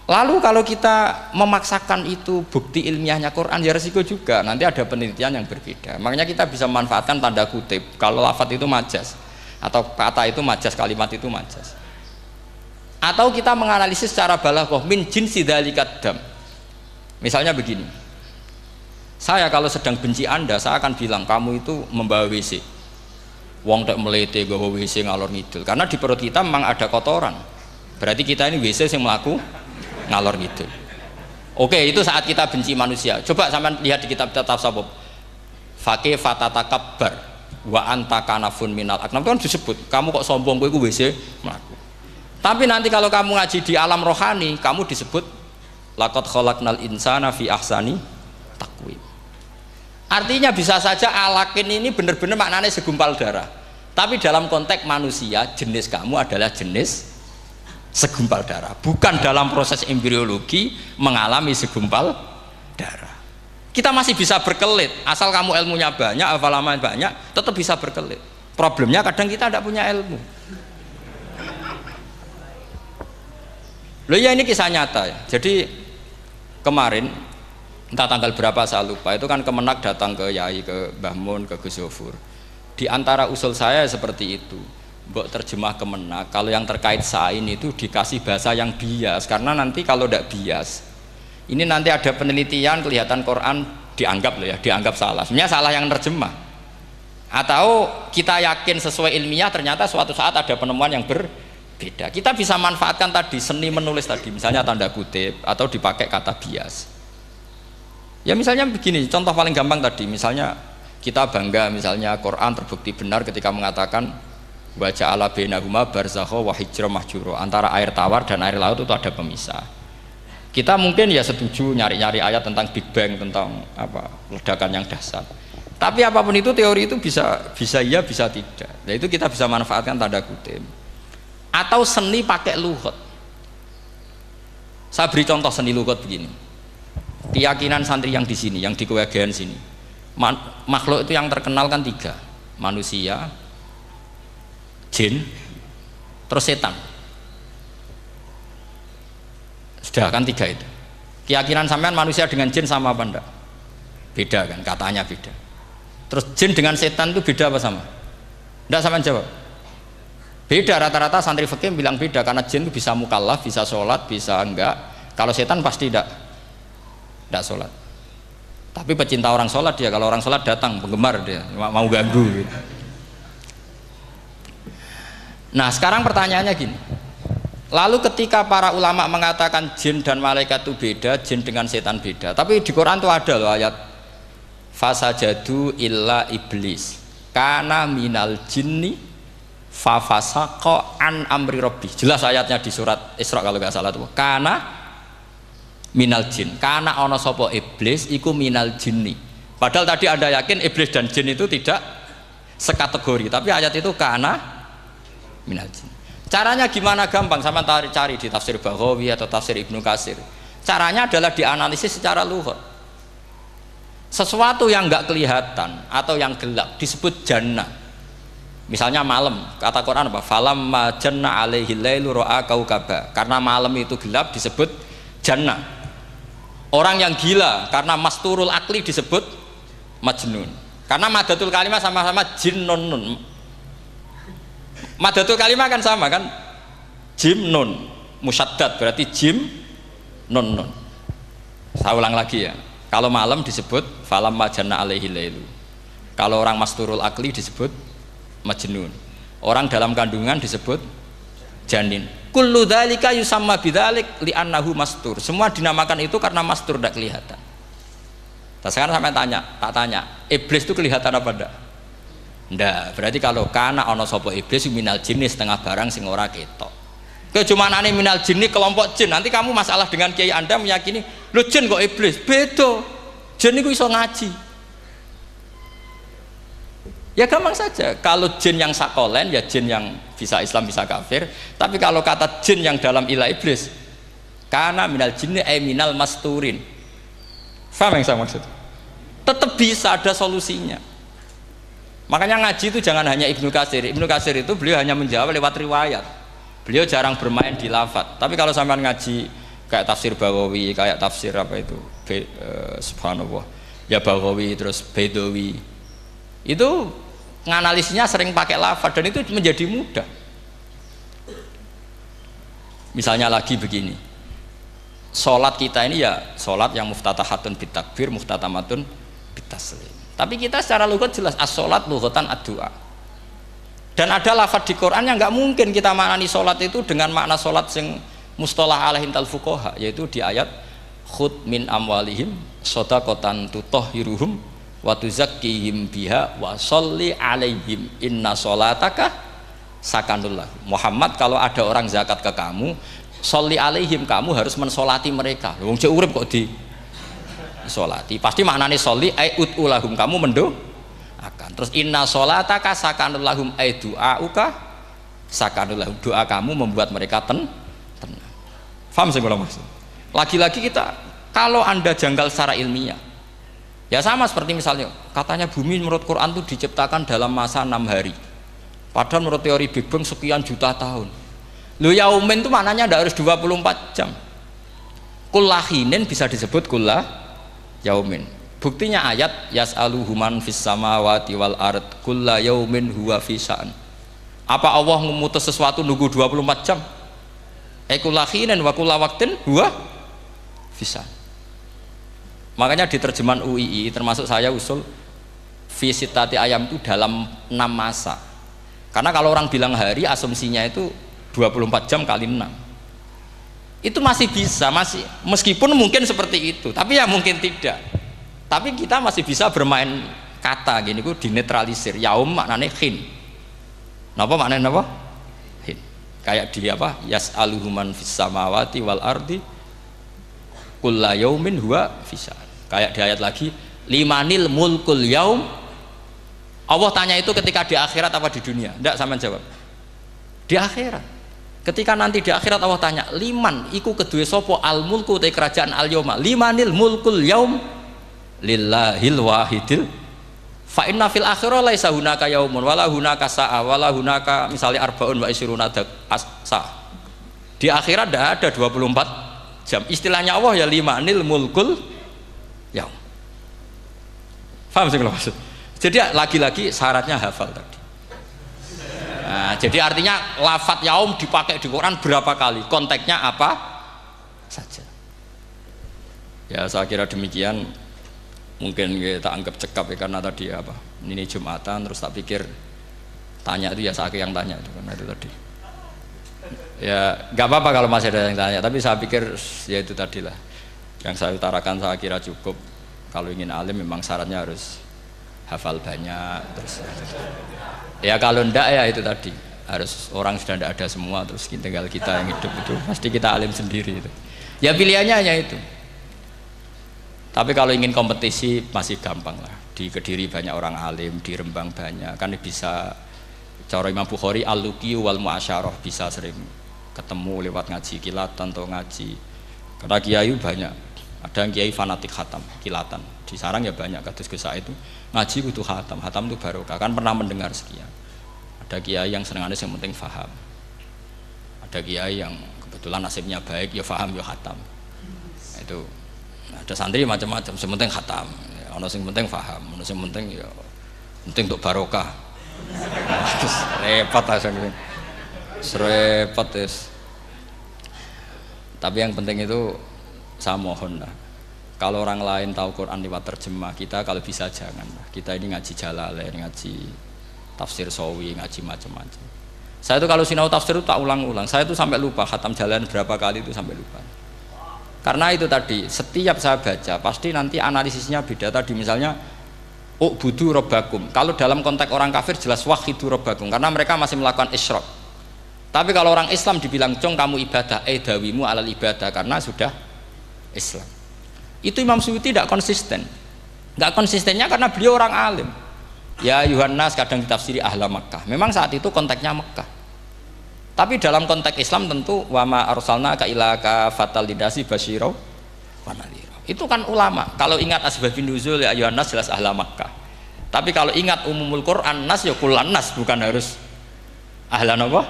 lalu kalau kita memaksakan itu bukti ilmiahnya Quran ya resiko juga, nanti ada penelitian yang berbeda. Makanya kita bisa memanfaatkan tanda kutip kalau lafadz itu majas atau kata itu majas, kalimat itu majas. Atau kita menganalisis secara balaghah min jinsi dzalikat dam. Misalnya begini, saya kalau sedang benci Anda, saya akan bilang kamu itu membawa WC. Wong tak melete gawa WC ngalor ngidul, karena di perut kita memang ada kotoran. Berarti kita ini WC yang melaku ngalor ngidul. Oke, itu saat kita benci manusia. Coba sampean lihat di kitab tasawuf. Faqih fatatakabbar wa anta kanafun minal aknam, kan disebut kamu kok sombong kowe iku WC melaku. Tapi nanti kalau kamu ngaji di alam rohani, kamu disebut laqad khalaqnal insana fi ahsani taqwim. Artinya bisa saja alakin ini benar-benar maknanya segumpal darah. Tapi dalam konteks manusia, jenis kamu adalah jenis segumpal darah, bukan dalam proses embriologi mengalami segumpal darah. Kita masih bisa berkelit, asal kamu ilmunya banyak, hafalaman banyak, tetap bisa berkelit. Problemnya kadang kita tidak punya ilmu. Loh ya, ini kisah nyata ya. Jadi kemarin entah tanggal berapa saya lupa, itu kan Kemenak datang ke Yai, ke Mbah Mun, ke Gus Zofur. Di antara usul saya seperti itu, mbok terjemah Kemenak, kalau yang terkait sain itu dikasih bahasa yang bias, karena nanti kalau tidak bias, ini nanti ada penelitian kelihatan Quran dianggap loh ya, dianggap salah. Sebenarnya salah yang terjemah. Atau kita yakin sesuai ilmiah, ternyata suatu saat ada penemuan yang berbeda. Kita bisa manfaatkan tadi seni menulis tadi, misalnya tanda kutip atau dipakai kata bias. Ya misalnya begini, contoh paling gampang tadi, misalnya kita bangga misalnya Quran terbukti benar ketika mengatakan wa ja'ala bainahuma barzakha wa hijra mahjura, antara air tawar dan air laut itu ada pemisah. Kita mungkin ya setuju nyari-nyari ayat tentang Big Bang, tentang apa ledakan yang dahsyat. Tapi apapun itu teori itu bisa iya bisa tidak. Nah itu kita bisa manfaatkan tanda kutip. Atau seni pakai lughat. Saya beri contoh seni lughat begini. Keyakinan santri yang di sini, yang di kewegean sini. Makhluk itu yang terkenal kan 3. Manusia, jin, terus setan. Sudah kan 3 itu. Keyakinan sampean manusia dengan jin sama apa enggak? Beda kan, katanya beda. Terus jin dengan setan itu beda apa sama? Enggak, sampean jawab. Beda, rata-rata santri fikih bilang beda, karena jin itu bisa mukallaf, bisa sholat, bisa enggak. Kalau setan pasti enggak sholat. Tapi pecinta orang sholat dia, kalau orang sholat datang, penggemar dia, mau ganggu gitu. Nah sekarang pertanyaannya gini, lalu ketika para ulama mengatakan jin dan malaikat itu beda, jin dengan setan beda, tapi di Quran itu ada loh ayat fasajadu illa iblis kana minal jinni fafasaqa an amri rabbi. Jelas ayatnya di surat Isra kalau nggak salah tuh, kana minal jin, kana ono sopo iblis iku minal jinni. Padahal tadi Anda yakin iblis dan jin itu tidak sekategori, tapi ayat itu kana minal jin. Caranya gimana? Gampang, sama cari di tafsir Baghawi atau tafsir Ibnu Katsir. Caranya adalah dianalisis secara lughat. Sesuatu yang enggak kelihatan atau yang gelap disebut jannah. Misalnya malam, kata Quran apa? Falamma janna alaihi lailu ra'a kaukaba. Karena malam itu gelap disebut jannah. Orang yang gila karena masturul akli disebut majnun. Karena madatul kalimah sama-sama jin nun nun. Madatul kalimah kan sama kan? Jim nun musyaddad berarti jim nun nun. Saya ulang lagi ya. Kalau malam disebut falam majana alaihi lailu. Kalau orang masturul akli disebut majnun. Orang dalam kandungan disebut janin. Kullu dzalika yusamma bidzalik li'annahu mastur. Semua dinamakan itu karena mastur tidak kelihatan. Nah, sekarang sampai tak tanya, iblis itu kelihatan apa enggak? Enggak. Berarti kalau kana ana sapa iblis minal jinni setengah barang sing ora ketok. Kecumanane minal jinni kelompok jin. Nanti kamu masalah dengan kiai Anda meyakini, "Lho jin kok iblis?" Beda. Jin iku iso ngaji. Ya gampang saja, kalau jin yang sakolen ya jin yang bisa Islam bisa kafir. Tapi kalau kata jin yang dalam ilah iblis, karena minal jinni minal masturin. Faham yang saya maksud? Tetap bisa ada solusinya. Makanya ngaji itu jangan hanya Ibnu Katsir. Ibnu Katsir itu beliau hanya menjawab lewat riwayat. Beliau jarang bermain di lafadz. Tapi kalau sampean ngaji kayak tafsir Baghawi, kayak tafsir apa itu, subhanallah, ya Baghawi terus Bedawi, itu nganalisnya sering pakai lafadz dan itu menjadi mudah. Misalnya lagi begini, sholat kita ini ya sholat yang muftatahatun bitakbir, muftatamatun bitaslim. Tapi kita secara lughat jelas as-sholat lughatan ad-du'a. Dan ada lafadz di Quran yang nggak mungkin kita maknani sholat itu dengan makna sholat yang mustalah alaihim tal fuqaha, yaitu di ayat khud min amwalihim shadaqatan tutahhiruhum wa tuzakkihim biha wa sholli alaihim inna sholataka sakanul lahum. Muhammad, kalau ada orang zakat ke kamu, sholli alaihim, kamu harus mensolati mereka. Wong cek urip kok di solati, pasti maknane sholli ai utulahum, kamu mendoakan. Terus inna sholataka sakanul lahum ai du'auka sakanul lahum, doa kamu membuat mereka tenang. Paham sih kalau maksud? Lagi-lagi kita, kalau Anda janggal secara ilmiah, ya sama seperti misalnya katanya bumi menurut Quran itu diciptakan dalam masa 6 hari, padahal menurut teori Big Bang sekian juta tahun. Lu yaumin itu maknanya tidak harus 24 jam. Kullahinin bisa disebut kullah yaumin. Buktinya ayat yas'aluhu man fis samawati wal ard kulla yaumin huwa fi sa'an. Apa Allah memutus sesuatu nunggu 24 jam? Kullahinin wa kulla waqtin huwa fi sa'an. Makanya di terjemahan UII termasuk saya usul visitati ayam itu dalam 6 masa. Karena kalau orang bilang hari, asumsinya itu 24 jam kali 6. Itu masih bisa, masih meskipun mungkin seperti itu, tapi ya mungkin tidak. Tapi kita masih bisa bermain kata gini, ku dinetralisir. Yaum maknanya khin. Napa maknanya napa? Khin. Kayak di apa? Yas'aluhu man fis samawati wal ardi kulla yaumin huwa fisa. Kayak di ayat lagi, limanil mulkul yaum. Allah tanya itu ketika di akhirat apa di dunia? Tidak, sama jawab. Di akhirat. Ketika nanti di akhirat Allah tanya, liman iku kedue sopo al mulku te kerajaan al yauma. Limanil mulkul yaum lillahil wahidil. Fa inna fil akhirah laisa hunaka yaumun wala hunaka sa'a wala hunaka misalnya arbaun wa isyruna sa'. Di akhirat tidak ada 24 jam. Istilahnya Allah ya limanil mulkul yaum. Paham sih kalau maksud? Jadi lagi-lagi syaratnya hafal tadi. Nah, jadi artinya lafadz yaum dipakai di Quran berapa kali? Konteksnya apa saja? Ya saya kira demikian. Mungkin kita anggap cekap ya, karena tadi apa? Ini Jumatan terus tak pikir tanya itu ya saya yang tanya itu karena itu tadi. Ya nggak apa-apa kalau masih ada yang tanya, tapi saya pikir ya itu tadilah yang saya utarakan, saya kira cukup. Kalau ingin alim memang syaratnya harus hafal banyak terus. Ya kalau ndak ya itu tadi harus orang sudah ndak ada semua terus tinggal kita yang hidup itu pasti kita alim sendiri itu. Ya pilihannya hanya itu. Tapi kalau ingin kompetisi masih gampang lah. Di Kediri banyak orang alim, di Rembang banyak. Kan bisa cara Imam Bukhari al-luqi wal mu'asyarah, bisa sering ketemu lewat ngaji kilatan atau ngaji. Karena kiai banyak. Ada yang kiai fanatik khatam, kilatan. Di sarang ya banyak kados Gus Said itu ngaji kudu khatam. Khatam itu barokah. Kan pernah mendengar sekian. Ada kiai yang senengannya yang penting faham. Ada kiai yang kebetulan nasibnya baik ya faham ya khatam. Itu Ada santri macam-macam, sementing khatam, ono sing penting paham, ono sing penting ya penting untuk barokah. Repot asane. Repot wis. Tapi yang penting itu saya mohon lah. Kalau orang lain tahu Quran lewat terjemah, kita kalau bisa jangan. Kita ini ngaji Jalalain, ngaji tafsir Sawi, ngaji macam-macam. Saya itu kalau sinau tafsir itu tak ulang-ulang. Saya itu sampai lupa khatam Jalalain berapa kali itu sampai lupa. Karena itu tadi, setiap saya baca pasti nanti analisisnya beda. Tadi misalnya u'budu rabbakum. Kalau dalam konteks orang kafir jelas wahidu rabbakum karena mereka masih melakukan isyrak. Tapi kalau orang Islam dibilang cong kamu ibadah, dawimu alal ibadah karena sudah Islam. Itu Imam Suyuti tidak konsisten. Enggak konsistennya karena beliau orang alim. Ya Yuhannas kadang ditafsiri ahla Makkah. Memang saat itu konteksnya Makkah. Tapi dalam konteks Islam tentu wama arsalnaka illa kafatal lidasi basyira wa nadhira. Itu kan ulama. Kalau ingat asbabun nuzul ya Yuhannas jelas ahla Makkah. Tapi kalau ingat umumul Quran nas ya kullan nas, bukan harus ahla apa?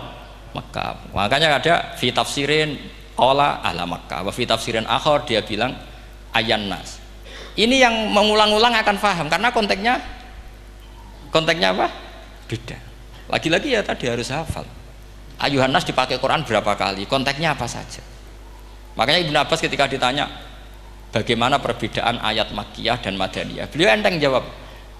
Makkah. Makanya ada fi tafsirin qala ahla Makkah. Wa fi tafsirin akhar dia bilang ayan nas. Ini yang mengulang-ulang akan paham karena konteksnya apa? Beda. Lagi-lagi ya tadi harus hafal. Ayuhan nas dipakai Quran berapa kali? Konteksnya apa saja? Makanya Ibnu Abbas ketika ditanya bagaimana perbedaan ayat Makkiyah dan Madaniyah, beliau enteng jawab.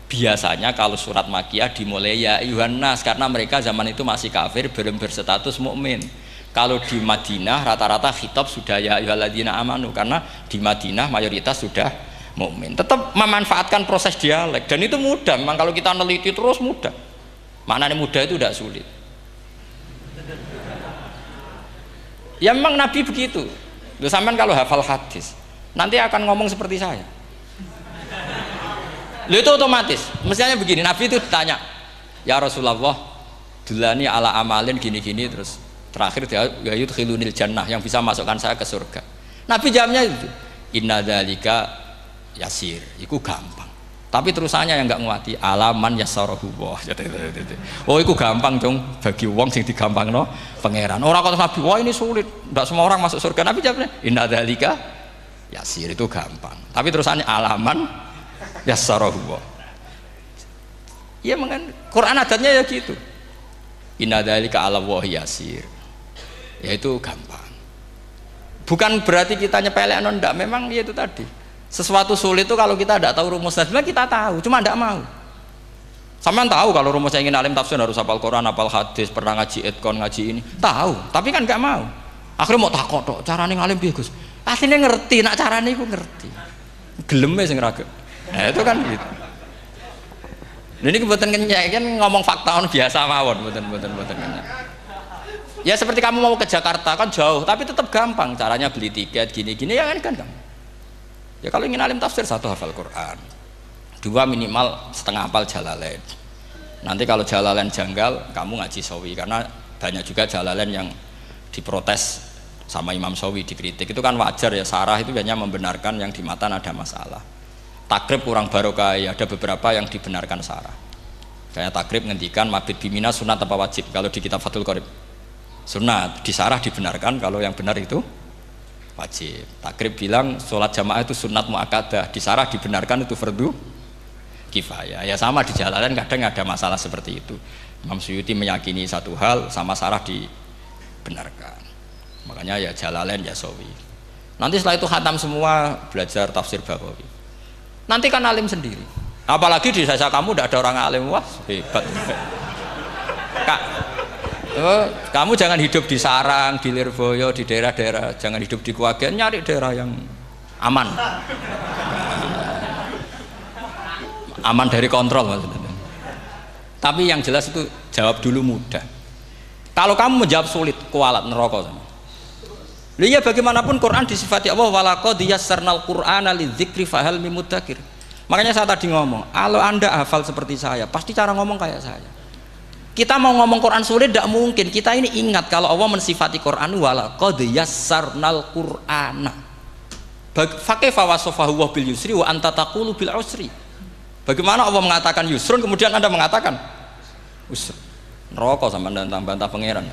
Biasanya kalau surat Makkiyah dimulai ya ayuhan nas karena mereka zaman itu masih kafir belum berstatus mukmin. Kalau di Madinah rata-rata khitab sudah ya ayyuhalladzina amanu karena di Madinah mayoritas sudah mukmin. Tetap memanfaatkan proses dialek dan itu mudah. Memang kalau kita neliti terus mudah. Maknanya mudah itu tidak sulit. Ya memang Nabi begitu. Loh sampean kalau hafal hadis nanti akan ngomong seperti saya. Loh itu otomatis. Mestinya begini, Nabi itu ditanya, "Ya Rasulullah, dulani ala amalin gini-gini terus terakhir dia ya yudkhilunil jannah yang bisa masukkan saya ke surga." Nabi jawabnya itu, "Inna dzalika yasir." Itu gampang. Tapi terusannya yang enggak nguati alaman yassarahu wa. Oh itu gampang dong bagi wong sing digampangno pangeran. Orang kata Nabi, wah ini sulit, enggak semua orang masuk surga. Nabi jawabnya, "Inna dzalika yasir." Itu gampang. Tapi terusannya alaman yassarahu wa. Ya mengen Quran adatnya ya gitu. Inna dzalika ala wahi yasir. Ya itu gampang. Bukan berarti kita nyepelekno ndak, memang ya itu tadi. Sesuatu sulit itu kalau kita tidak tahu rumusnya, sebenarnya kita tahu, cuma tidak mau. Sampean tahu kalau rumusnya ingin alim tafsir harus hafal Quran, hafal hadis, pernah ngaji etkon, ngaji ini, tahu, tapi kan nggak mau. Akhirnya mau takut tok, carane ngalim piye Gus? Aslinya ngerti, nak carane iku ngerti. Geleme sing raga. Nah itu kan gitu. Ini kebetulan kenyek kan ngomong fakta on biasa mawon, betul kenyek. Ya seperti kamu mau ke Jakarta kan jauh, tapi tetap gampang. Caranya beli tiket gini-gini ya kan gampang. Ya kalau ingin alim tafsir satu hafal Quran, dua minimal setengah hafal Jalalain. Nanti kalau Jalalain janggal, kamu ngaji Sawi karena banyak juga Jalalain yang diprotes sama Imam Sawi, dikritik. Itu kan wajar ya, sarah itu hanya membenarkan yang di matan ada masalah. Takrib kurang barokah, ya ada beberapa yang dibenarkan sarah. Kayak takrib ngendikan mabit bimina sunat apa wajib. Kalau di kitab Fathul Qorib sunat, di sarah dibenarkan, kalau yang benar itu wajib. Takrib bilang sholat jamaah itu sunat muakkadah, di sarah dibenarkan itu fardu kifayah. Ya sama di Jalalain kadang ada masalah seperti itu. Imam Suyuti meyakini satu hal, sama sarah dibenarkan. Makanya ya Jalalain ya Sawi. Nanti setelah itu khatam semua, belajar tafsir Baghawi. Nanti kan alim sendiri. Apalagi di desa kamu tidak ada orang alim, wah hebat. Kak, kamu jangan hidup di sarang, di Lirboyo, di daerah-daerah, jangan hidup di Kuwagen, nyari daerah yang aman, aman dari kontrol maksudnya. Tapi yang jelas itu jawab dulu mudah. Kalau kamu menjawab sulit, kualat neraka sama. Lihat bagaimanapun Quran disifati Allah walaqad yassarnal Qur'ana lidzikri fahal mim mudzakir. Makanya saya tadi ngomong, kalau Anda hafal seperti saya, pasti cara ngomong kayak saya. Kita mau ngomong Quran sulit tidak mungkin. Kita ini ingat kalau Allah mensifati Quran walaqad yassarnal Qur'ana. Fakaifa wasafahu wa bil yusri wa anta taqulu bil usri. Bagaimana Allah mengatakan yusrun kemudian Anda mengatakan usr. Neraka sama bantah pangeran.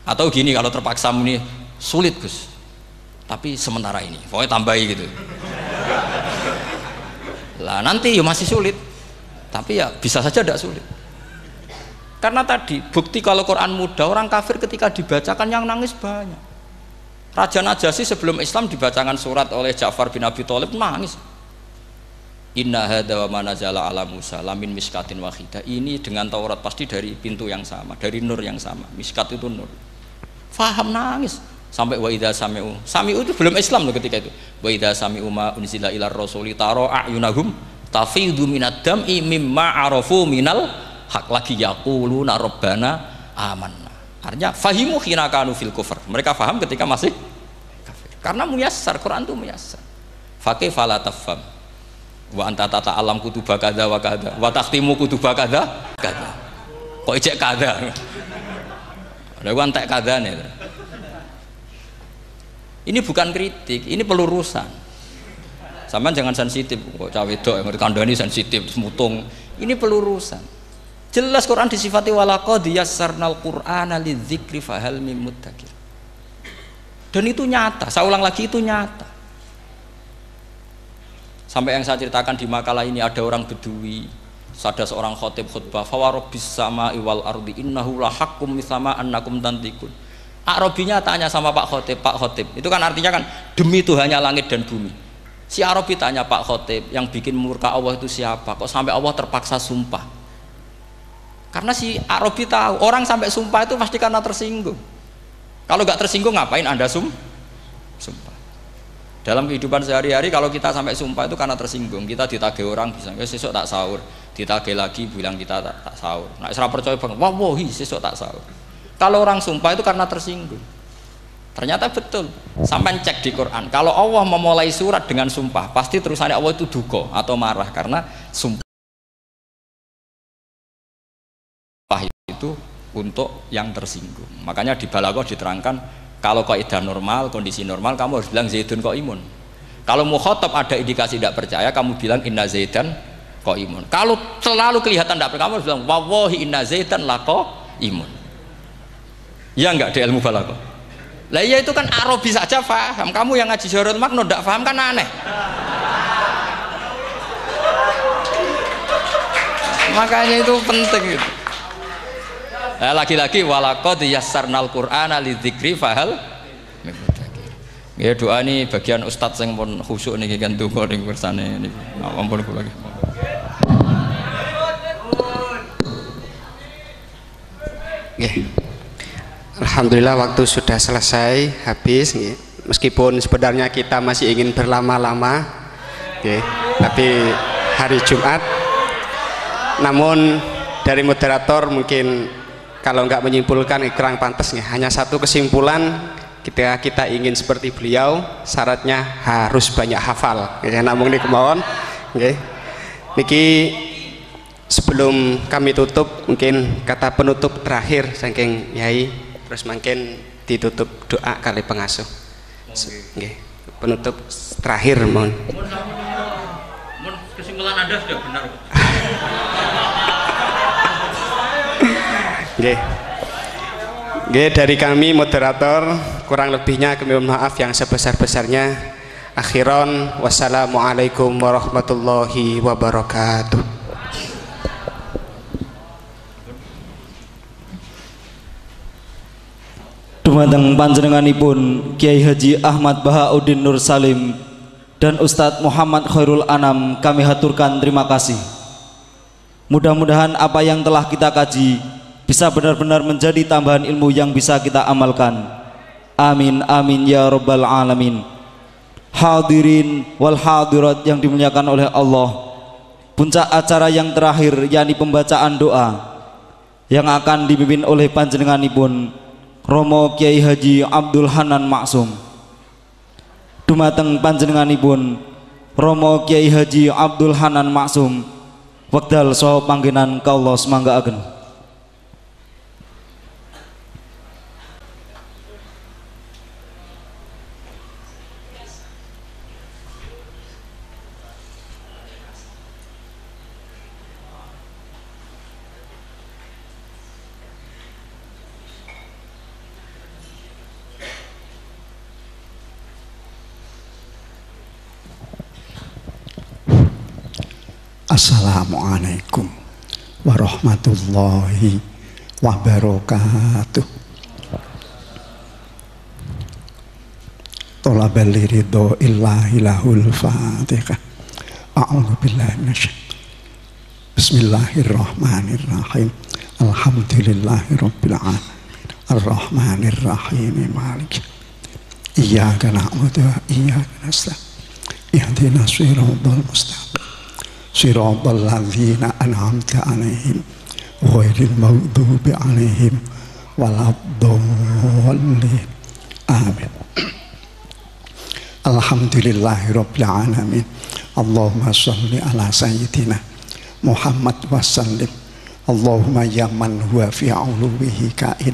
Atau gini, kalau terpaksa muni sulit Gus. tapi sementara ini pokoknya tambahi gitu. Lah nanti ya masih sulit, tapi ya bisa saja tidak sulit. Karena tadi bukti kalau Quran mudah, orang kafir ketika dibacakan yang nangis banyak. Raja Najasyi sebelum Islam dibacakan surat oleh Ja'far bin Abi Thalib nangis. Inna hadza wa ma nazala ala Musa lamin miskatin wahidah. Ini dengan Taurat pasti dari pintu yang sama, dari nur yang sama. Miskat itu nur. Faham nangis. Sampai wa idza sami'u. Sami'u itu belum Islam loh ketika itu. Wa idza sami'u ma unzila ilar rasuli taro a'yunahum tafidu minad dam'i mimma arafu minal hak lagi yaquluna rabbana amanna. Artinya fahimu khina kanu fil kufr. Mereka faham ketika masih kafir. Karena muyassar, Quran itu muyassar. Faqih fala tafham. Wa anta tata'alam kutuba kadza wa kadza wa takhtimu kutuba kadza kadza. Kok ijek kadza. Ada kan tak kadane. Ini bukan kritik, ini pelurusan. Sampeyan jangan sensitif kok cah wedok yang kandhani sensitif mutung. Ini pelurusan. Jelas Quran disifati walaqad yassarnal qur'ana lidzikri fahal mim muddakir. Dan itu nyata, saya ulang lagi itu nyata. Sampai yang saya ceritakan di makalah ini ada orang Bedui, ada seorang khotib khutbah, fa warabbis sama'i wal ardi innahu lahaqqum mithama annakum tantikun. Arabinya tanya sama Pak Khotib, itu kan artinya kan demi Tuhannya langit dan bumi. Si Arabi tanya Pak Khotib, yang bikin murka Allah itu siapa? Kok sampai Allah terpaksa sumpah? Karena si Arabi tahu orang sampai sumpah itu pasti karena tersinggung. Kalau nggak tersinggung ngapain Anda sumpah? Dalam kehidupan sehari-hari kalau kita sampai sumpah itu karena tersinggung. Kita ditagih orang bisa sesuk tak sahur, ditagih lagi bilang kita tak sahur. Nah, serah percaya bang, wallahi sesuk tak sahur. Kalau orang sumpah itu karena tersinggung. Ternyata betul. Sampai cek di Quran. Kalau Allah memulai surat dengan sumpah, pasti terusannya Allah itu duka atau marah karena sumpah itu untuk yang tersinggung. Makanya di Balaghah diterangkan kalau kaidah normal, kondisi normal kamu harus bilang Zaidun qaimun. Kalau mukhatab ada indikasi tidak percaya, kamu bilang inna Zaidan qaimun. Kalau selalu kelihatan tidak percaya, kamu harus bilang wallahi inna Zaidan laqaimun. Ya enggak di ilmu Balaghah. Lah iya itu kan Arabi saja paham. Kamu yang ngaji Jahrul Makno tidak paham kan aneh. Makanya itu penting gitu. Lagi-lagi walaqad yassarnal qur'ana lidzikri fahal mim muddakir. Ya doa ini bagian ustadz yang pun khusyuk niki kan donga ning kersane niki. Ampun kula lagi. Nggih. Alhamdulillah waktu sudah selesai habis nggih. Meskipun sebenarnya kita masih ingin berlama-lama nggih, tapi hari Jumat. Namun dari moderator mungkin kalau nggak menyimpulkan kurang pantas nih. Hanya satu kesimpulan, kita ingin seperti beliau, syaratnya harus banyak hafal. Ya, namun ini kemauan. Okay. Niki sebelum kami tutup, mungkin kata penutup terakhir saking Yai, terus mungkin ditutup doa kali pengasuh. Okay. Penutup terakhir mohon. Kesimpulan Anda sudah benar. Oke, dari kami moderator kurang lebihnya kami mohon maaf yang sebesar-besarnya. Akhiran wassalamualaikum warahmatullahi wabarakatuh. Dumateng panjenenganipun Kiai Haji Ahmad Bahauddin Nur Salim dan Ustadz Muhammad Khairul Anam kami haturkan terima kasih. Mudah-mudahan apa yang telah kita kaji bisa benar-benar menjadi tambahan ilmu yang bisa kita amalkan. Amin amin ya rabbal alamin. Hadirin wal hadirat yang dimuliakan oleh Allah, puncak acara yang terakhir yakni pembacaan doa yang akan dipimpin oleh panjenenganipun Romo Kiai Haji Abdul Hanan Maksum. Dumateng panjenenganipun Romo Kiai Haji Abdul Hanan Maksum wekdal saha panggenan kaula semanggaaken. Assalamualaikum warahmatullahi wabarakatuh. Tolabal ridho illahi lahul fatihah. A'udzu billahi minasyaitonir. Bismillahirrahmanirrahim. Alhamdulillahi rabbil alamin. Arrahmanir rahim. Maliki. Iyyaka na'budu wa iyyaka nasta'in. Ihdinas siratal mustaqim. Siratal ladzina an'amta 'alaihim ghairil maghdubi 'alaihim waladdallin. Amin. Alhamdulillahirabbil alamin. Allahumma shalli ala sayyidina Muhammad wa sallim. Allahumma ya man huwa fi 'uluwihi kain,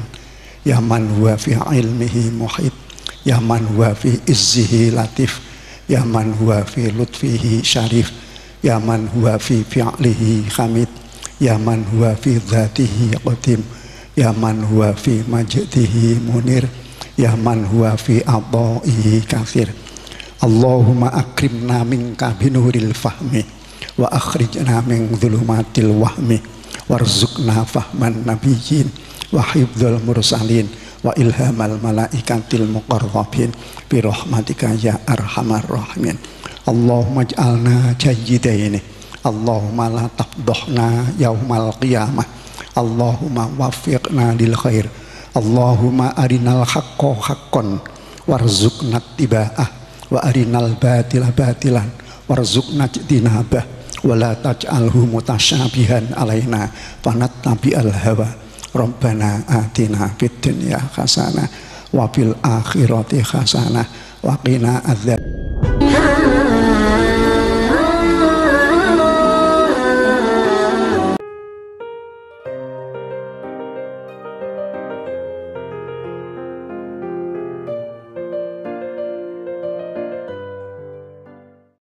ya man huwa fi ilmihi muhit, ya man huwa fi izzihi latif, ya man huwa fi lutfihi syarif, ya man huwa fi fi'lihi hamid, ya man huwa fi dzatihi qadim, ya man huwa fi majdihi munir, ya man huwa fi adaihi kathir. Allahumma akrimna minka binuril fahmi wa akhrijna min dhulumatil wahmi warzuqna fahman nabiyyin wa hifdzal mursalin wa ilhamal malaikatil muqarrabin bi rahmatika ya arhamar rahimin. Allahumma ij'alna jayyidaini, Allahumma la tafdohna yaumal qiyamah, Allahumma wafiqna lil khair, Allahumma arinal haqqo haqqon warzuqna tiba'ah wa arinal batila batilan warzuqna jinabah wa la taj'alhu mutasyabihan alaina fanattabi'al hawa. Rabbana atina fid dunya hasanah wa fil akhirati hasanah wa qina adzab